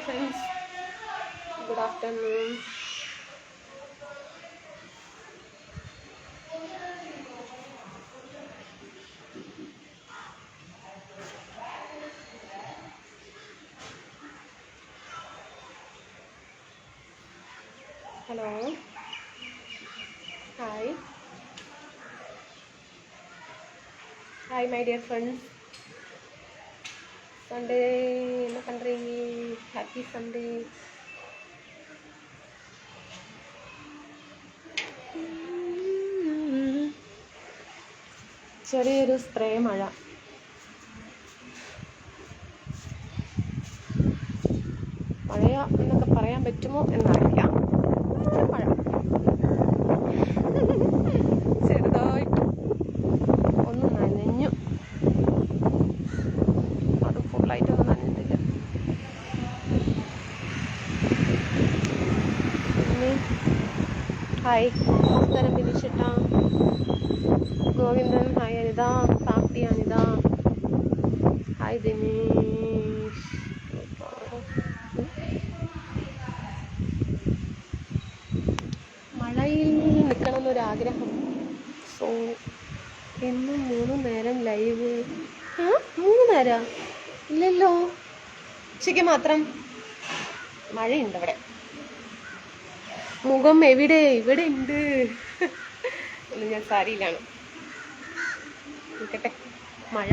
friends. Good afternoon. Hello. Hi. Hi, my dear friends. Sunday, in the country. Happy Sunday. ചെറിയൊരു spray മഴ. മഴയ എന്നൊക്കെ പറയാൻ പറ്റുമോ എന്നറിയില്ല. മഴ ചെറുതായിട്ട് ഒന്ന് നനഞ്ഞു. അത് ഫുള്ളായിട്ടൊന്നും നനഞ്ഞിട്ടില്ല. പിന്നെ ഹായ്, നമസ്കാരം ബിനിഷേട്ടാ. ഗോവിന്ദൻ ഹായ്. അനിത സാഫ്റ്റി അനിത ഹായ്. ദിനേഷ് മഴയിൽ നിൽക്കണം എന്നൊരാഗ്രഹം. സോ ഇന്നും 3 നേരം ലൈവ്. 3 നേരം ഇല്ലല്ലോ, ഉച്ചയ്ക്ക് മാത്രം. മഴയുണ്ട് അവിടെ. മുഖം എവിടെ? ഇവിടെ ഉണ്ട്. ഇന്ന് ഞാൻ സാരിയിലാണ്. നിൽക്കട്ടെ. മഴ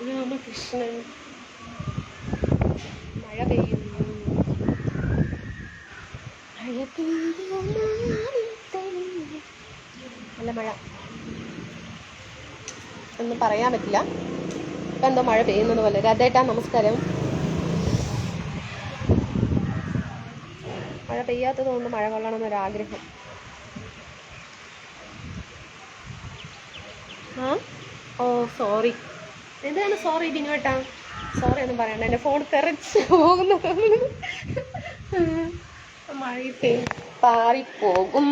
രാമകൃഷ്ണൻ. മഴ പെയ്യുന്നു. മഴ പെയ്യുന്നു. നല്ല മഴ. ഒന്നും പറയാൻ പറ്റില്ല. ഇപ്പം എന്തോ മഴ പെയ്യുന്നത് പോലെ. രാധേട്ടാ നമസ്കാരം. മഴ പെയ്യാത്തത് കൊണ്ട് മഴ കൊള്ളണമെന്നൊരാഗ്രഹം. ഓ സോറി. എന്താണ് സോറി ബിനുവേട്ടാ? സോറി ഒന്നും പറയണ്ട. എൻ്റെ ഫോൺ തെറിച്ച് പോകുന്നത് മഴയത്തെ പാറിപ്പോകും.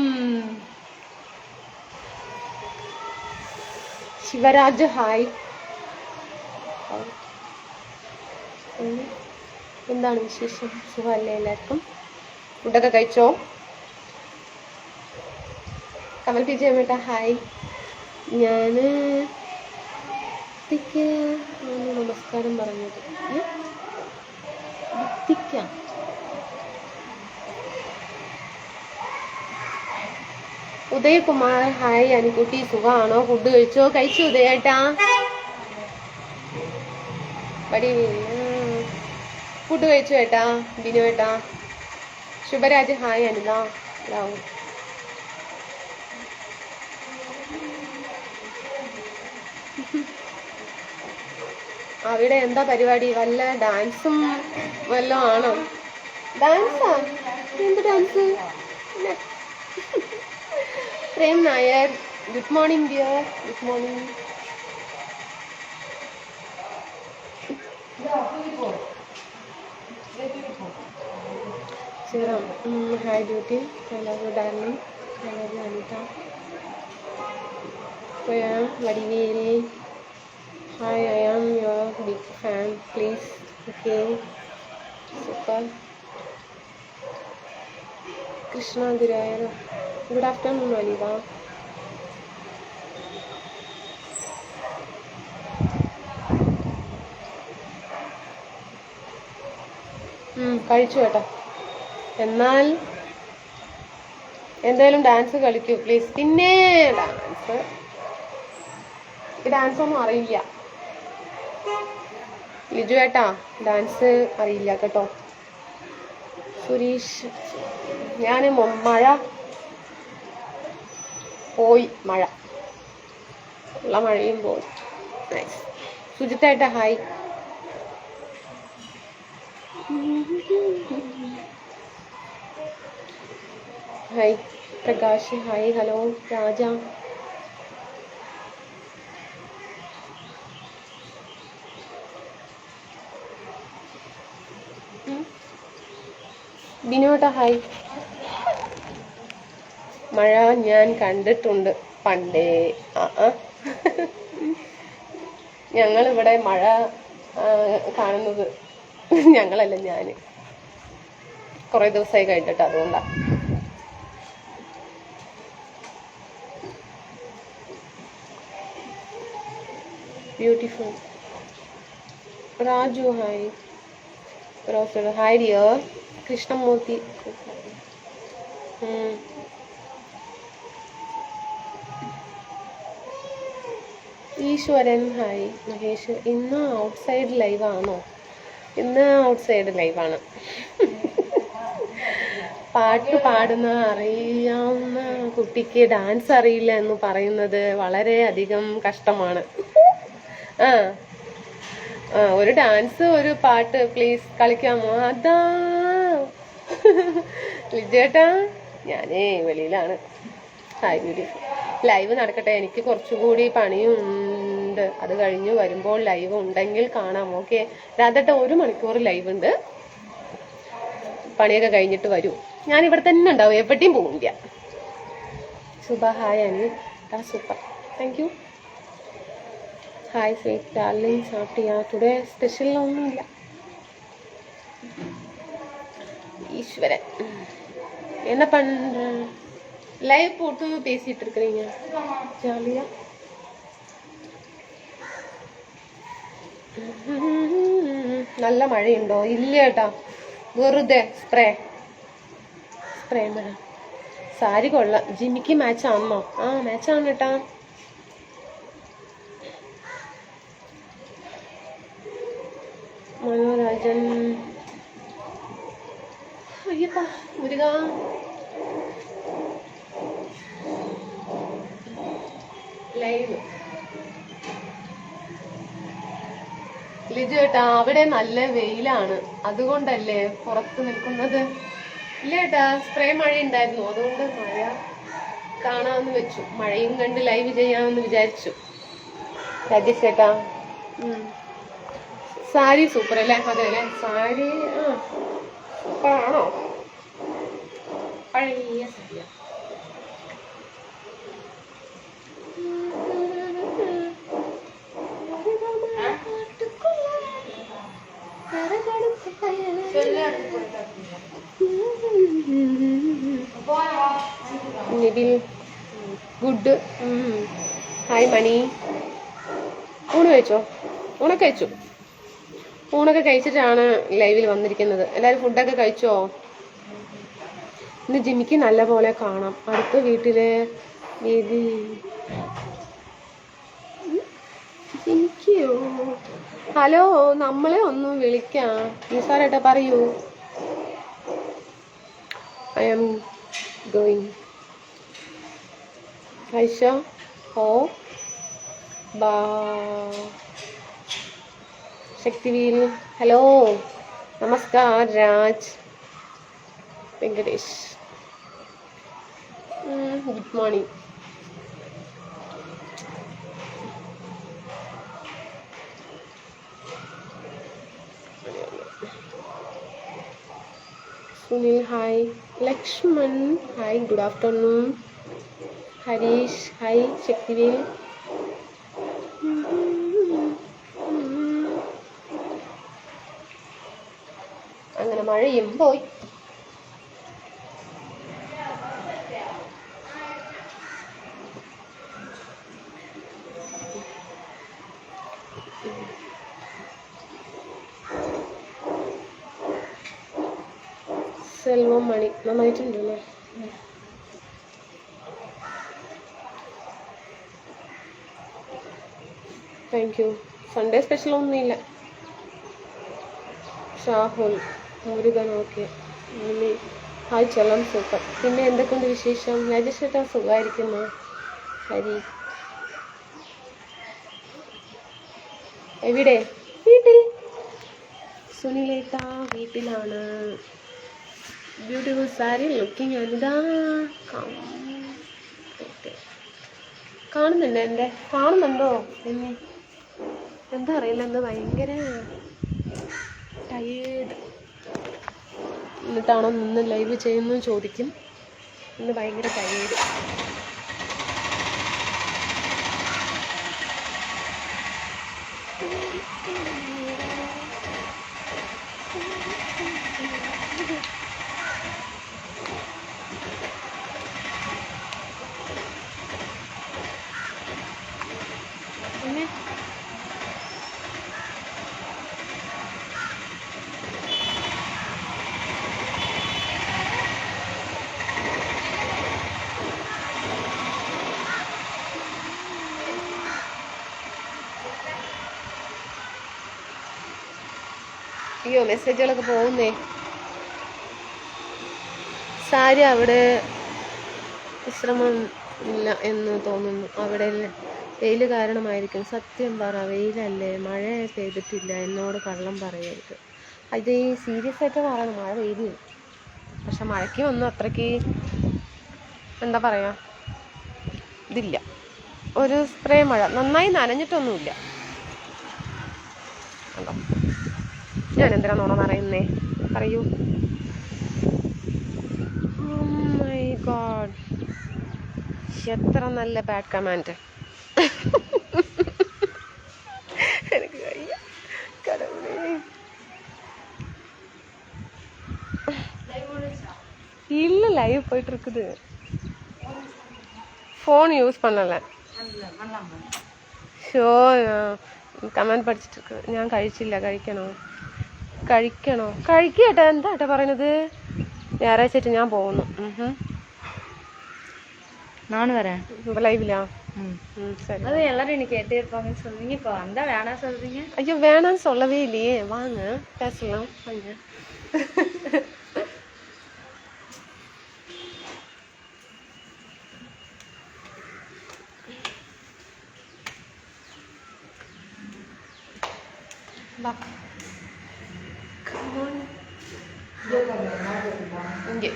ശിവരാജ് ഹായ്. എന്താണ് വിശേഷം? സുഖമല്ലേ എല്ലാവർക്കും? ഫുഡൊക്കെ കഴിച്ചോ? കമൽ പി ജി അമ്മേട്ടാ ഹായ്. ഞാൻ നമസ്കാരം പറഞ്ഞത് ഉദയകുമാർ ഹായ്. അനുകുട്ടി സുഖമാണോ? ഫുഡ് കഴിച്ചോ? കഴിച്ചു ഉദയേട്ടാ. ഫുഡ് കഴിച്ചു ഏട്ടാ. ബിനു ഏട്ടാ. ശുഭരാജ് ഹായ്. അനിത അവിടെ എന്താ പരിപാടി? വല്ല ഡാൻസും വല്ലതും ആണോ? ഡാൻസാ? എന്ത് dance? Prem Nair good morning dear. Good morning. Hi duty. Hello darling. Hello Anitha. Vadiveli hi. I am your big fan please. Okay super. Krishna Gurayar good afternoon Anitha. കഴിച്ചു കേട്ടോ. എന്നാൽ എന്തായാലും ഡാൻസ് കളിക്കൂ പ്ലീസ്. പിന്നെ ഡാൻസ് ഒന്നും അറിയില്ല ലിജു ഏട്ടാ. ഡാൻസ് അറിയില്ല കേട്ടോ. സുരീഷ് ഞാൻ മഴ പോയി. മഴ ഉള്ള മഴയും പോയി. നൈസ്. സുജിത്തേട്ടാ hi. Hi Prakash hi. Hello Raja. ബിനുവേട്ടാ ഹായ്. മഴ ഞാൻ കണ്ടിട്ടുണ്ട് പണ്ടേ. ഞങ്ങളിവിടെ മഴ കാണുന്നത് ഞങ്ങളല്ല, ഞാൻ കുറേ ദിവസമായി കഴിഞ്ഞിട്ട്, അതുകൊണ്ടാ. Beautiful. Raju hi. Hi dear. Krishnamurthy. Eswaran hi. Mahesh ഇന്ന് ഔട്ട്സൈഡ് ലൈവാണോ? ഇന്ന് ഔട്ട്സൈഡ് ലൈവാണ്. പാട്ട് പാടുന്ന അറിയാവുന്ന കുട്ടിക്ക് ഡാൻസ് അറിയില്ല എന്ന് പറയുന്നത് വളരെ അധികം കഷ്ടമാണ്. ഒരു ഡാൻസ്, ഒരു പാട്ട് പ്ലീസ് കളിക്കാമോ? അതാ ലിജേട്ടാ, ഞാനേ വെളിയിലാണ്. Hi beautiful. ലൈവ് നടക്കട്ടെ, എനിക്ക് കുറച്ചുകൂടി പണിയുണ്ട്. അത് കഴിഞ്ഞ് വരുമ്പോൾ ലൈവ് ഉണ്ടെങ്കിൽ കാണാം. ഓക്കെ രാധേട്ട, 1 മണിക്കൂർ ലൈവ് ഉണ്ട്. പണിയൊക്കെ കഴിഞ്ഞിട്ട് വരൂ. ഞാൻ ഇവിടെ തന്നെ ഉണ്ടാവും, എവിടെയും പോകില്ല. Shubha hi Ani. Super, thank you. Hi sweet darling, സാപ്പിട്ടിയാ? ടുഡേ സ്പെഷ്യൽ ഒന്നുമില്ല. ஈஸ்வரன் என்ன பண்ற? லைவ் போட்டு பேசிட்டு இருக்கிறீங்க ஜாலியா. നല്ല മഴയുണ്ടോ? ഇല്ല കേട്ടാ, വെറുതെ സ്പ്രേ മഴ. സാരി കൊള്ളാം. ജിമിക്ക് മാച്ച് ആണോ? മാച്ചാണ് കേട്ടാ. മനോരാജൻ. അയ്യപ്പാ മുരുക. ലൈവ് ലിജു ഏട്ടാ, അവിടെ നല്ല വെയിലാണ്, അതുകൊണ്ടല്ലേ പുറത്ത് നിൽക്കുന്നത്. ഇല്ല ഏട്ടാ, സ്പ്രേ മഴ ഉണ്ടായിരുന്നു, അതുകൊണ്ട് മഴ കാണാമെന്ന് വെച്ചു. മഴയും കണ്ട് ലൈവ് ചെയ്യാമെന്ന് വിചാരിച്ചു. രാജേഷ് ഏട്ടാ, സാരി സൂപ്പർ അല്ലേ? അതെ അല്ലേ, സാരി സൂപ്പറാണോ? പഴയ സാരിയാ. നിബിൽ ഗുഡ്. ഹായ് മണി. ഊണ് കഴിച്ചോ? ഊണൊക്കെ കഴിച്ചു. ഊണൊക്കെ കഴിച്ചിട്ടാണ് ലൈവിൽ വന്നിരിക്കുന്നത്. എല്ലാവരും ഫുഡൊക്കെ കഴിച്ചോ? ഇന്ന് ജിമിക്ക് നല്ല പോലെ കാണാം. അടുത്ത വീട്ടിലെ ജിമിക്കോ? ഹലോ, നമ്മളെ ഒന്ന് വിളിക്കാം. നിസാരേട്ടാ പറയൂ. I am going. ഐഷ ഓ ബാ ശക്തിവീൽ. ഹലോ നമസ്കാർ. Raj Venkatesh good morning. Sunil hi. Lakshman hi, good afternoon. Harish hi. Sakthivel അങ്ങനെ മഴയും പോയി. സെൽവം മണി നന്നായിട്ടുണ്ടല്ലേ? Thank you. സൺഡേ സ്പെഷ്യൽ ഒന്നുമില്ല. Shahul Murugan okay. Hi Chellam super. പിന്നെ എന്തൊക്കെയുണ്ട് വിശേഷം? രാജേഷേട്ടാ സുഖമായിരിക്കുന്നു. ഹരി എവിടെ? വീട്ടിൽ. സുനിലേട്ടാ വീട്ടിലാണ്. Beautiful sari looking. എന്താ കാണുന്നുണ്ട്? എൻ്റെ കാണുന്നുണ്ടോ? എന്നെ എന്താ അറിയില്ല, എന്താ ഭയങ്കര ടയേർഡ്. എന്നിട്ടാണോ നിന്ന് ലൈവ് ചെയ്യുന്നു ചോദിക്കും. ഇന്ന് ഭയങ്കര ടയേർഡ്. അയ്യോ മെസ്സേജുകളൊക്കെ പോകുന്നേ. സാരി അവിടെ വിശ്രമം ഇല്ല എന്ന് തോന്നുന്നു. അവിടെ വെയിൽ കാരണമായിരിക്കും. സത്യം പറ, വെയിലല്ലേ, മഴ പെയ്തിട്ടില്ല, എന്നോട് കള്ളം പറയരുത്. ഇത് ഈ സീരിയസ് ആയിട്ട് പറയണം, മഴ പെയ്തു. പക്ഷെ മഴയ്ക്ക് ഒന്നും അത്രയ്ക്ക് എന്താ പറയുക ഇതില്ല. ഒരു സ്പ്രേ മഴ, നന്നായി നനഞ്ഞിട്ടൊന്നുമില്ല. കണ്ടോ, ഞാൻ എന്തിനാ നോണ പറയുന്നേ, പറയൂ. മൈ ഗോഡ്, എത്ര നല്ല ബാഡ് കമാൻഡ്. എനിക്ക് കഴിയ കടവുളേ. இல்ல லைவ் போயிட்டு இருக்குது. ஃபோன் யூஸ் பண்ணல. ഷോ കമന്റ് പഠിച്ചിട്ട് ഇருக்கு. ഞാൻ കഴിച്ചില്ല, കഴിക്കണോ കഴിക്കേട്ടാ. എന്താ ഏട്ടാ പറയണത്? ഞായറാഴ്ചയായിട്ട് ഞാൻ പോകുന്നു. நானும் வரேன். இப்போ லைவ்லையா? சரி. அது எல்லாரும் இன்னைக்கு கேட்டே இருப்பாங்கன்னு சொல்லுவீங்க, இப்போ வந்தா வேணாம் சொல்றீங்க. ஐயோ வேணான்னு சொல்லவே இல்லையே, வாங்க பேசலாம் வாங்க. வா இங்கே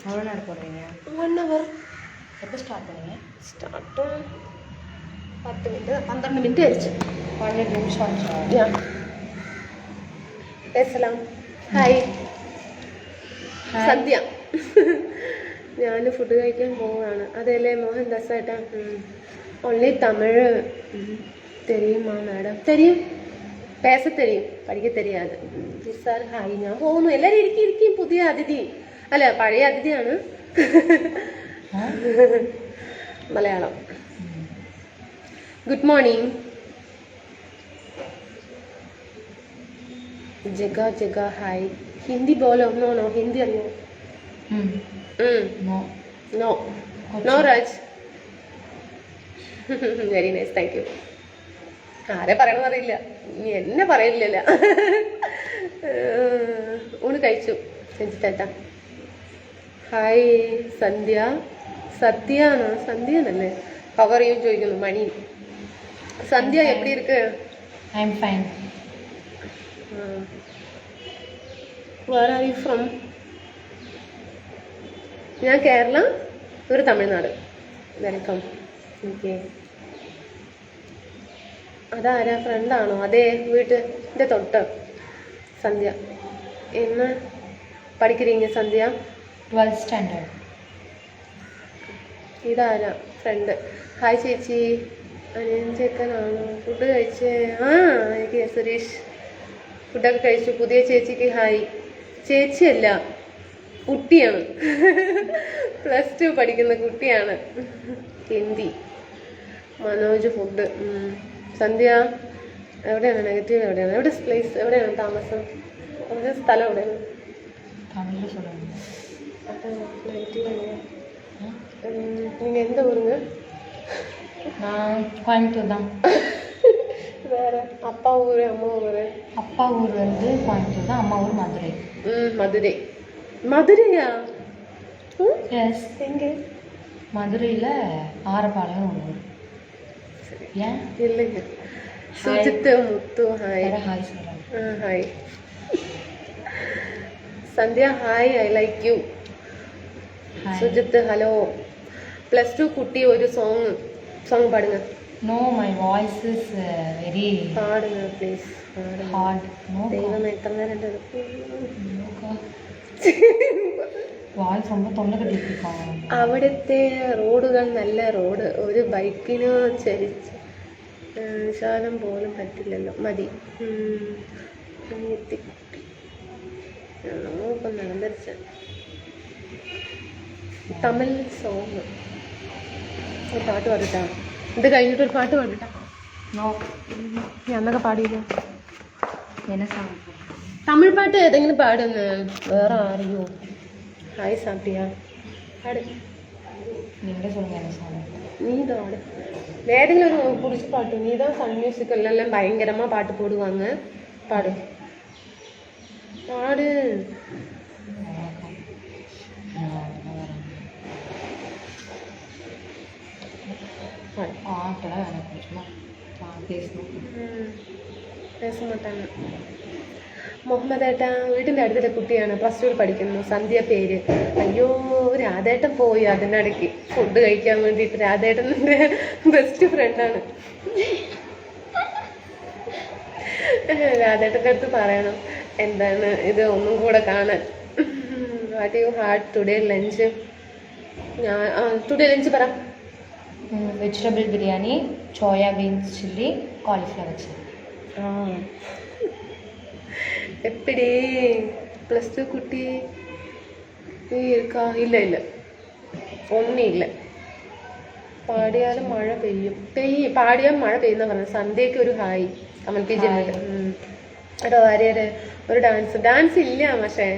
எவ்வளோ நேரம் போடுறீங்க? 1 hour. எப்போ ஸ்டார்ட் பண்ணுங்க? Start 10 minute 12 minute ആയിരിച്ചു. 12 நிமிஷம் ஆச்சா? പേസലാം. ഹായ് സന്ധ്യ. ഞാൻ ഫുഡ് കഴിക്കാൻ പോവുകയാണ്. അതല്ലേ മോഹൻദാസ് ഏട്ടാ? ഓൺലി തമിഴ് തെരിയുമാ മാഡം? തെരിയും, പേസ തെരിയും, പഠിക്ക തെരിയാതെ. സാർ ഹായ്, ഞാൻ പോകുന്നു. എല്ലാവരും ഇരിക്കും. പുതിയ അതിഥി അല്ല, പഴയ അതിഥിയാണ്. Malayalam. Good morning. Jaga hi. Hindi ബോലോ? നോ ഹിന്ദി അറിയോ? No Raj. Very nice, thank you. ആരെ പറയണമെന്ന് അറിയില്ല, ഇനി എന്നെ പറയില്ലല്ല. ഊണ് കഴിച്ചു സെഞ്ചിട്ടേട്ടാ. ഹായ് സന്ധ്യ. സത്യാണോ? സന്ധ്യന്നല്ലേ? ഹവർ യു ചോദിക്കുന്നു മണി. സന്ധ്യ എപ്പടി ഇருக்கு? I am fine. Where are you from? ഞാൻ കേരള, ഒരു തമിഴ്നാട്. വെൽക്കം. ഓക്കെ. അതാരാ? ഫ്രണ്ടാണോ? അതെ, വീട്ടിൻ്റെ തൊട്ട്. സന്ധ്യ. എന്ന് പഠിக்கிறீங்க സന്ധ്യ? 12th standard. ഇതാരാ? ഫ്രണ്ട്. ഹായ് ചേച്ചി. അനിയഞ്ചേക്കനാണോ? ഫുഡ് കഴിച്ചേ? എനിക്ക് സുരേഷ്. ഫുഡൊക്കെ കഴിച്ചു. പുതിയ ചേച്ചിക്ക് ഹായ്. ചേച്ചിയല്ല, കുട്ടിയാണ്. +2 പഠിക്കുന്ന കുട്ടിയാണ്. ഹിന്ദി. മനോജ് ഫുഡ്. സന്ധ്യ എവിടെയാണ്? നെഗറ്റീവ് എവിടെയാണ്? എവിടെ പ്ലേസ്? എവിടെയാണ് താമസം? അവരുടെ സ്ഥലം എവിടെയാണ്? தமிழில் சொல்லுங்க. അപ്പോൾ നെഗറ്റീവ് എവിടെയാണ്? நீங்கள் எந்த ஊருங்க? நான் கோயம்புத்தூர் தான். வேறு அப்பா ஊர், அம்மா ஊர்? அப்பா ஊர் வந்து கோயம்புத்தூர் தான், அம்மா ஊர் மதுரை. மதுரை. மதுரையா? எஸ். எங்கே? மதுரையில் ஆரப்பாளையம் ஒரு ஊர். ஏன் இல்லைங்க. சுஜித்து முத்து ഹായ്. ഹായ് சொல்கிறேன். Hi Sandhya hi, I like you. Sujith hello. +2 കുട്ടി ഒരു സോങ് പാടുங்க. No, my voice is very പാടുക പ്ലീസ്, hard. No. ദൈവം എത്ര നേരം വായിസ് ரொம்ப തൊണ്ട കെട്ടിയിരിക്കാണ്. അവിടുത്തെ റോഡുകൾ നല്ല റോഡ്, ഒരു ബൈക്കിന് ചരിച്ച് ശാലം പോലും പറ്റില്ലല്ലോ. മതി. എത്തിക്കുട്ടി ഇപ്പം നടന്നിരിച്ച തമിഴ് സോങ് ഒരു പാട്ട് പാടിട്ടാ. ഇത് കഴിഞ്ഞിട്ടൊരു പാട്ട് പാടിട്ടാ. No. ഞാൻ അന്നൊക്കെ പാടിയില്ല. என்ன song? തമിഴ് പാട്ട് ഏതെങ്കിലും പാടുന്ന്. വേറെ അറിയോ? ഹായ് സാപ്പിയാ പാട്. நீங்களே சொல்லுங்க என்ன song. നീ പാട് ഏതെങ്കിലും ഒരു പിടിച്ച പാട്ട്. നീ தான் സൺ മ്യൂസിക്കെല്ലാം ഭയങ്കരമാ പാട്ട് പോടുവാങ്ങ. പാട് പാട്. பாட்டெல்லாம் எனக்கு சும்மா பேசணும். പേസ മാട്ടാണ്. മുഹമ്മദ് ഏട്ടാ വീട്ടിൻ്റെ അടുത്തുള്ള കുട്ടിയാണ്, പ്ലസ് 2 പഠിക്കുന്നു. സന്ധ്യ പേര്. അയ്യോ രാധേട്ടൻ പോയി അതിനിടയ്ക്ക് ഫുഡ് കഴിക്കാൻ വേണ്ടിയിട്ട്. രാധേട്ടൻ്റെ ബെസ്റ്റ് ഫ്രണ്ടാണ്. രാധേട്ടൻ്റെ അടുത്ത് പറയണം എന്താണ് ഇത് ഒന്നും കൂടെ കാണാൻ. What you had today lunch? ഞാൻ ടുഡേ ലഞ്ച് പറ. Vegetable biryani, soya beans chilli, cauliflower chilli. எப்படி ப்ளஸ் 2 குட்டி இருக்கா? இல்லை இல்லை ഒന്നും ഇല്ല. പാടിയാലും മഴ പെയ്യും. പാടിയാൽ മഴ പെയ്യുന്ന പറഞ്ഞത്. സന്ധ്യയ്ക്ക് ഒരു ഹായ് കമൽ പി ജി. എടോ ആര്യ ഒരു ഡാൻസ് ഇല്ല പക്ഷേ.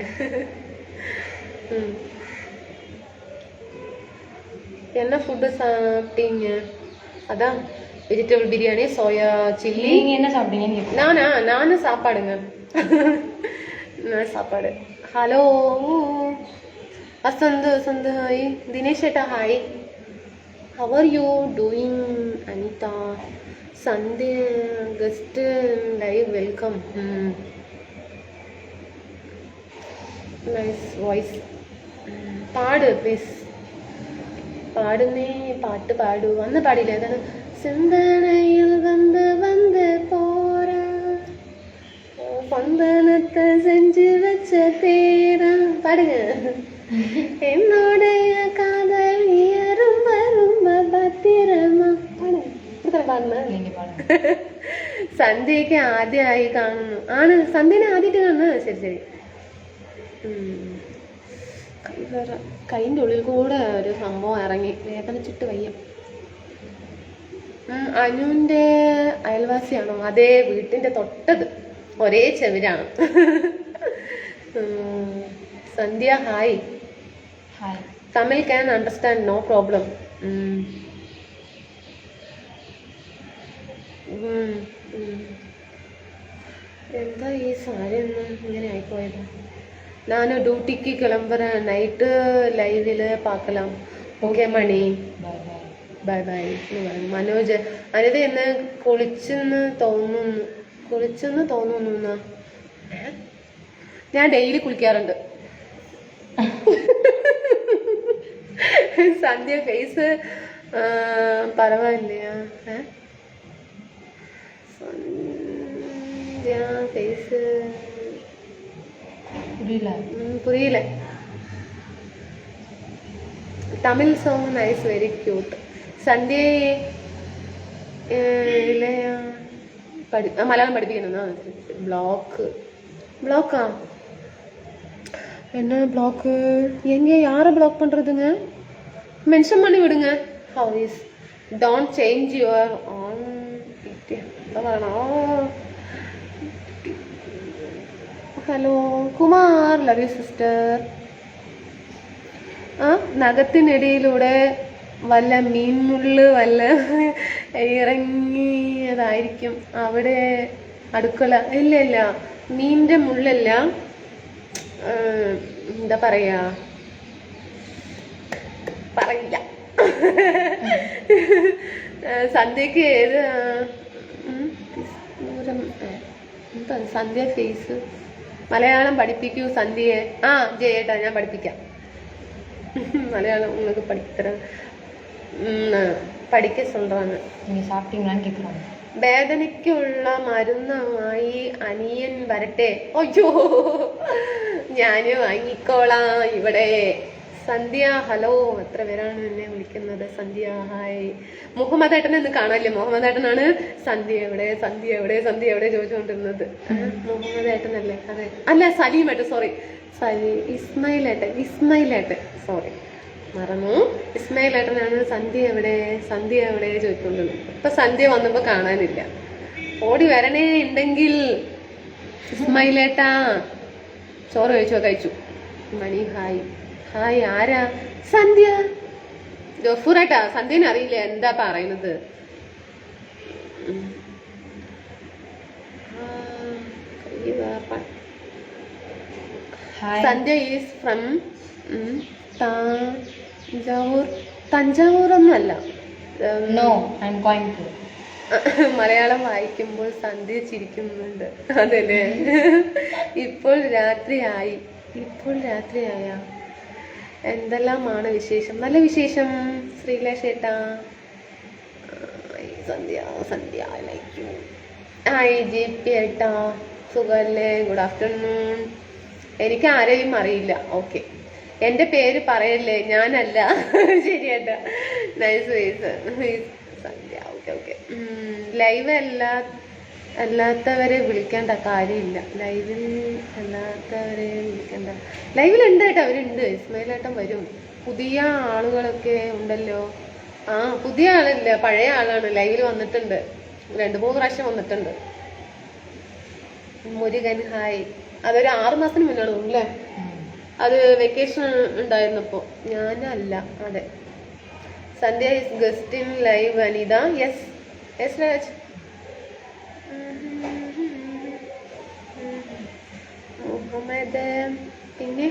என்ன ஃபுட்டு சாப்பிட்டீங்க? அதான் வெஜிடபிள் பிரியாணி, சோயா சில்லி. நீங்கள் என்ன சாப்பிட்டீங்கன்னு? நானும் சாப்பாடுங்க. நான் சாப்பாடு. Hello Vasanth hi. தினேஷ் ஏட்டா hi. How are you doing? Anitha Sunday guest live welcome. Nice voice. പാട് പ്ലീസ്. പാടുന്നേ പാട്ട് പാടൂ. അന്ന് പാടിയില്ലേ? അതാണ് സിന്തനയിൽ വന്ന് പോരാ പന്തനത്തെ സെഞ്ചു വെച്ച തേരാ. പാടുங்க. என்னோடைய காதல் ரொம்ப ரொம்ப பத்திரமா. സന്ധ്യയ്ക്ക് ആദ്യമായി കാണുന്നു. ആണ് സന്ധ്യനെ ആദ്യമായിട്ട് കാണുന്നത്. ശരി ശരി. കൈൻ്റെ ഉള്ളിൽ കൂടെ ഒരു സംഭവം ഇറങ്ങി വേദനിച്ചിട്ട് വയ്യ. അനുവിൻ്റെ അയൽവാസിയാണോ? അതേ, വീട്ടിൻ്റെ തൊട്ടത്, ഒരേ ചെവിരാണ്. Sandhya hi. Hi. Tamil can understand, no problem. എന്താ ഈ സാരി ഒന്നും ഇങ്ങനെ ആയിപ്പോയത്? நான் டியூட்டிக்கு கிளம்புறேன். நைட்டு லைவில் பார்க்கலாம். ഓക്കെ മണി. ബൈ ബൈ എന്ന് പറയും. മനോജ് അനിത എന്നെ കുളിച്ചെന്ന് തോന്നുന്നു എന്നാ. ഞാൻ ഡെയിലി കുളിക്കാറുണ്ട്. സന്ധ്യ ഫേസ് പരവായില്ലയാ? സന്ധ്യ ഫേസ് പുരിയില്ല. Tamil song nice, very cute. Sandhya Malayalam പഠിപ്പിക്കുന്ന ബ്ലോക്കാ? என்ன ப்ளாக்கு? எங்கே யாரை ப்ளாக் பண்ணுறதுங்க? மென்ஷன் பண்ணி விடுங்க. How is don't change your on வேணாம். Hello Kumar, love you sister. നഖത്തിനിടയിലൂടെ വല്ല മീൻമുള്ള് വല്ല ഇറങ്ങിയതായിരിക്കും അവിടെ. അടുക്കള ഇല്ല, മീനിൻ്റെ മുള്ളല്ല. എന്താ പറയാ, പറയില്ല. സന്ധ്യക്ക് ഏത് എന്താ സന്ധ്യ ഫേസ്? മലയാളം പഠിപ്പിക്കൂ സന്ധ്യയെ. ജയേട്ടാ ഞാൻ പഠിപ്പിക്കാം. മലയാളം നിങ്ങൾക്ക് പഠിപ്പിത്തരാം. പഠിക്ക சொல்றாங்க. நீங்கள் சாப்பிட்டீங்களான்னு கேட்குறாங்க. വേദനയ്ക്കുള്ള മരുന്നുമായി അനിയൻ വരട്ടെ. അയ്യോ, ഞാന് വാങ്ങിക്കോളാം. ഇവിടെ സന്ധ്യ, ഹലോ. എത്ര പേരാണ് എന്നെ വിളിക്കുന്നത്? സന്ധ്യ, ഹായ്. മുഹമ്മദ് ഏട്ടനെ ഇന്ന് കാണാനില്ലേ? മുഹമ്മദ് ഏട്ടനാണ് സന്ധ്യ എവിടെ, സന്ധ്യ എവിടെ, സന്ധ്യ എവിടെ ചോദിച്ചുകൊണ്ടിരുന്നത്. മുഹമ്മദ് ഏട്ടനല്ലേ? അതെ, അല്ല, സലീം ഏട്ടൻ, സോറി, ഇസ്മായിൽ ഏട്ടൻ, സോറി, മറന്നു. ഇസ്മായിൽ ഏട്ടനാണ് സന്ധ്യ എവിടെ, സന്ധ്യ എവിടെ ചോദിച്ചുകൊണ്ടിരുന്നത്. ഇപ്പൊ സന്ധ്യ വന്നപ്പോ കാണാനില്ല. ഓടി വരണേ ഉണ്ടെങ്കിൽ. ഇസ്മായിലേട്ടാ, ചോറ് കഴിച്ചു. മണി, ഹായ്. ഹായ്, ആരാ? സന്ധ്യ. ജോഫൂറേട്ടാ, സന്ധ്യനെ അറിയില്ല എന്താ പറയുന്നത്. സന്ധ്യ ഈസ് ഫ്രം തഞ്ചാവൂർ ഒന്നും അല്ല. No, I am Coimbatore. Malayalam വായിക്കുമ്പോൾ സന്ധ്യ ചിരിക്കുന്നുണ്ട്. അതല്ലേ? ഇപ്പോൾ രാത്രിയായ എന്തെല്ലാമാണ് വിശേഷം? നല്ല വിശേഷം ശ്രീലേഷ് ഏട്ടാ. സന്ധ്യ ലൈക്ക് യു. ഹായ് JP ഏട്ടാ, സുഖല്ലേ? Good afternoon. എനിക്ക് ആരെയും അറിയില്ല. ഓക്കെ, എന്റെ പേര് പറയല്ലേ, ഞാനല്ല. ശരിയേട്ടാ, നൈസ് വേസ് സന്ധ്യ. ഓക്കെ. ലൈവ് അല്ലാത്തവരെ വിളിക്കേണ്ട കാര്യമില്ല. ലൈവിലുണ്ട് കേട്ടോ, അവരുണ്ട്. ഇസ്മായിലേട്ടൻ വരും. പുതിയ ആളുകളൊക്കെ ഉണ്ടല്ലോ. ആ, പുതിയ ആളല്ല, പഴയ ആളാണ്. ലൈവിൽ വന്നിട്ടുണ്ട്, 2-3 പ്രാവശ്യം വന്നിട്ടുണ്ട്. മുരുകൻ, ഹായ്. അതൊരു 6 മാസത്തിന് മുന്നാണ് അല്ലേ? അത് വെക്കേഷൻ ഉണ്ടായിരുന്നപ്പോ. ഞാനല്ല, അതെ. Sandhya is guest in live. Vanitha, yes Raj. Muhammad, പിന്നെ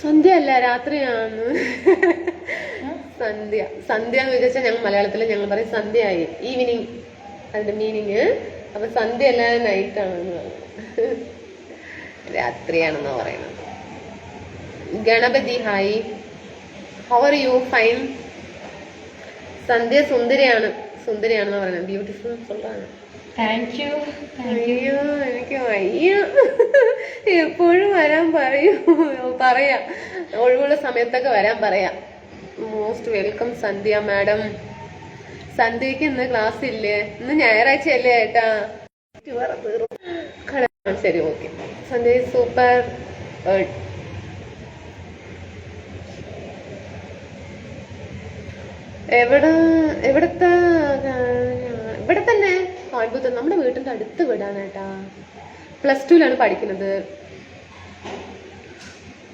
സന്ധ്യ അല്ല, രാത്രിയാണ്. സന്ധ്യ എന്ന് വിചാരിച്ചാൽ ഞങ്ങൾ മലയാളത്തിൽ ഞങ്ങൾ പറയും സന്ധ്യയായി, ഈവനിങ്, അതിന്റെ മീനിങ്. അപ്പൊ സന്ധ്യ അല്ല, നൈറ്റ് ആണെന്ന് പറയുന്നത്, രാത്രിയാണെന്നാ പറയുന്നത്. Ganapathi, hi. How are you? Fine. Sandhya സുന്ദരിയാണെന്ന് പറയുന്നത്. ബ്യൂട്ടിഫുൾ சொல்றாங்க. Thank you. അയ്യോ, എനിക്ക് വയ്യ. എപ്പോഴും വരാൻ പറയാം, ഒഴിവുള്ള സമയത്തൊക്കെ വരാൻ പറയാം. മോസ്റ്റ് വെൽക്കം സന്ധ്യ മാഡം. സന്ധ്യക്ക് ഇന്ന് ക്ലാസ് ഇല്ലേ? ഇന്ന് ഞായറാഴ്ച അല്ലേ ഏട്ടാ? ശരി, ഓക്കെ. സന്ധ്യ സൂപ്പർ. ഇവിടെ തന്നെ കോയമ്പത്തൂർ, നമ്മുടെ വീട്ടിന്റെ അടുത്ത് വിടാനേട്ടാ. +2 പഠിക്കുന്നത്.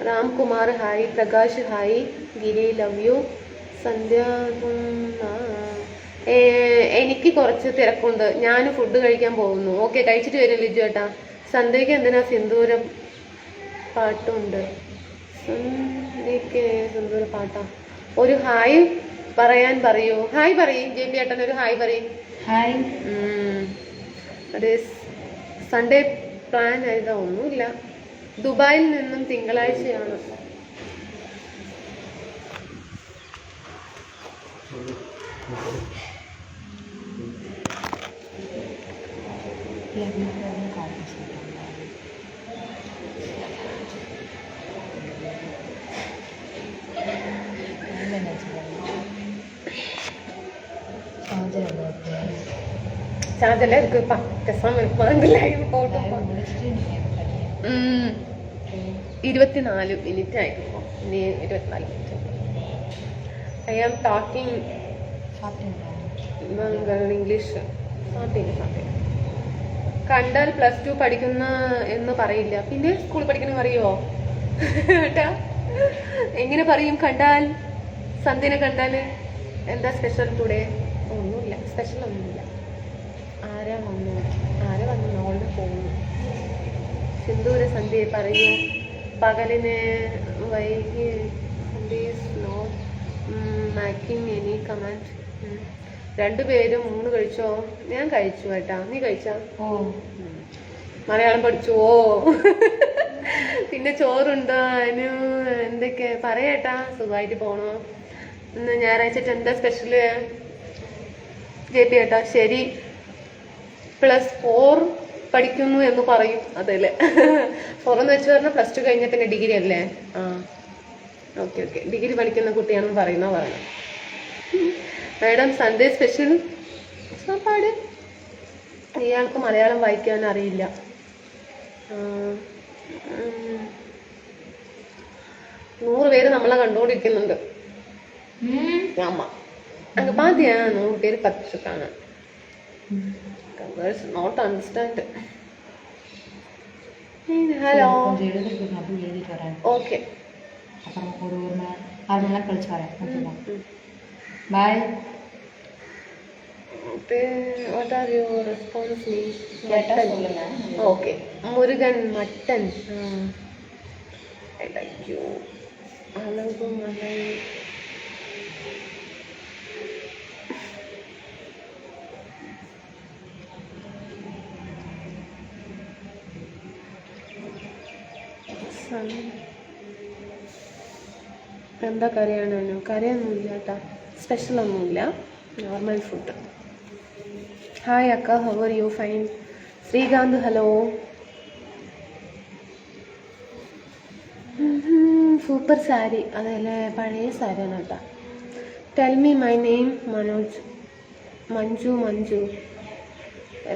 Ramkumar, hi. Prakash, hi. Giri, love you. Sandhya, എനിക്ക് കുറച്ച് തിരക്കുണ്ട്, ഞാൻ ഫുഡ് കഴിക്കാൻ പോകുന്നു. ഓക്കെ, കഴിച്ചിട്ട് വരും ലിജു ഏട്ടാ. സന്ധ്യക്ക് എന്തിനാ സിന്ദൂരം പാട്ടുണ്ട്? സന്ധ്യക്ക് സിന്ദൂര പാട്ടാ? ഒരു ഹായ് പറയാൻ പറയൂ. ഹായ് പറയും JP ഏട്ടൻ, ഒരു ഹായ് പറയും. ഹായ്. അതെ, സൺഡേ പ്ലാൻ ആയതാ? ഒന്നുമില്ല, ദുബായിൽ നിന്നും തിങ്കളാഴ്ചയാണ്. ചാർജല്ല இருக்குப்பா, பேசாம இருப்பாங்க. ലൈവ് போட்டோம். 24 മിനിറ്റ് ആയിപ്പോ. ഇനി 24 minute. I am talking English. കണ്ടാൽ +2 പഠിക്കുന്ന എന്ന് പറയില്ല, പിന്നെ സ്കൂളിൽ പഠിക്കുന്ന പറയുമോ ഏട്ടാ? എങ്ങനെ പറയും കണ്ടാൽ? സന്ധ്യനെ കണ്ടാല് എന്താ സ്പെഷ്യൽ ടുഡേ? ഒന്നുമില്ല, സ്പെഷ്യൽ ഒന്നുമില്ല. ആരാ വന്നു ഓൾഡ് പോകുന്നു. സിന്ദൂര സന്ധ്യ പറയൂ. പകലിന് വൈകി നോട്ട് മാക്കിംഗ് എനി കമന്റ്. 2 പേരും 3 കഴിച്ചോ? ഞാൻ കഴിച്ചു ഏട്ടാ. നീ കഴിച്ചാ? ഓ, മലയാളം പഠിച്ചുവോ? പിന്നെ ചോറുണ്ടോ? അതിന് എന്തൊക്കെ പറയേട്ടാ? സുഖമായിട്ട് പോണോ? ഇന്ന് ഞായറാഴ്ച എന്താ സ്പെഷ്യല്? JP ഏട്ടാ ശരി, +4 പഠിക്കുന്നു എന്ന് പറയും. അതല്ലേ 4 എന്ന് വെച്ച് പറഞ്ഞാൽ +2 കഴിഞ്ഞ പിന്നെ ഡിഗ്രി അല്ലേ? ആ ഓക്കെ ഓക്കെ, ഡിഗ്രി പഠിക്കുന്ന കുട്ടിയാണെന്ന് പറയുന്ന പറഞ്ഞു. മാഡം സൺഡേ സ്പെഷ്യൽ സാപ്പാട്. ഇയാൾക്ക് മലയാളം വായിക്കാൻ അറിയില്ല. 100 പേര് നമ്മളെ കണ്ടുകൊണ്ടിരിക്കുന്നുണ്ട്. ஆமா அங்க பாத்தியா 100 பேர் பார்த்துருக்காங்க. Not understand. ஹலோ கொஞ்சம் எழுதிட்டு நான் போய் எழுதிட்டு வரேன். ஓகே, அப்புறம் ஒரு 6 மணி நேரம் கழிச்சு வரேன். ஓகேவா? பாய். what are your response mean? கேட்டா சொல்லுங்க. Okay, Murugan mutton. I like you. அழகு மலை. എന്താ കറിയാണോ? കറിയൊന്നുമില്ല കേട്ടാ, സ്പെഷ്യലൊന്നുമില്ല, നോർമൽ ഫുഡ്. ഹായ് അക്ക, how are you? Fine. Srikanth hello. Super sari. അതല്ലേ പഴയ സാരിയാണ് കേട്ടാ. Tell me my name. Manoj. Manju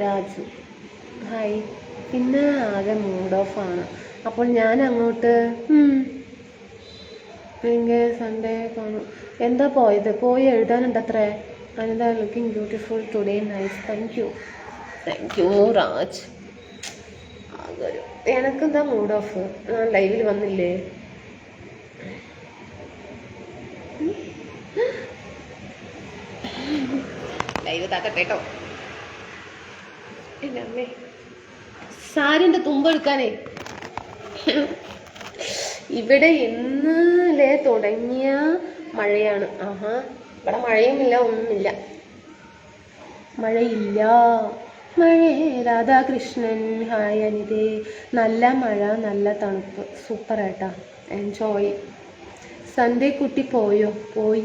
Raju. Hi. പിന്നെ ആകെ മൂഡ് ഓഫാണ്. അപ്പോൾ ഞാൻ അങ്ങോട്ട് നിങ്ങൾ സൺഡേ കാണും. എന്താ പോയി എഴുതാനുണ്ടത്രേ. Anitha looking beautiful today. Nice. Thank you Raj. എനക്കെന്താ മൂഡ് ഓഫ്? ഞാൻ ലൈവിൽ വന്നില്ലേ? ലൈവ് താക്കട്ടെ കേട്ടോ. എൻ്റെ അമ്മേ, സാരിൻ്റെ തുമ്പെടുക്കാനേ. ഇവിടെ ഇന്നലെ തുടങ്ങിയ മഴയാണ്. ഇവിടെ മഴയുമില്ല, ഒന്നുമില്ല, മഴയില്ല. മഴയേ രാധാകൃഷ്ണൻ. ഹായ് അനിതേ. നല്ല മഴ, നല്ല തണുപ്പ്, സൂപ്പറായിട്ടാ. എൻജോയ്. സൺഡേ കുട്ടി പോയി.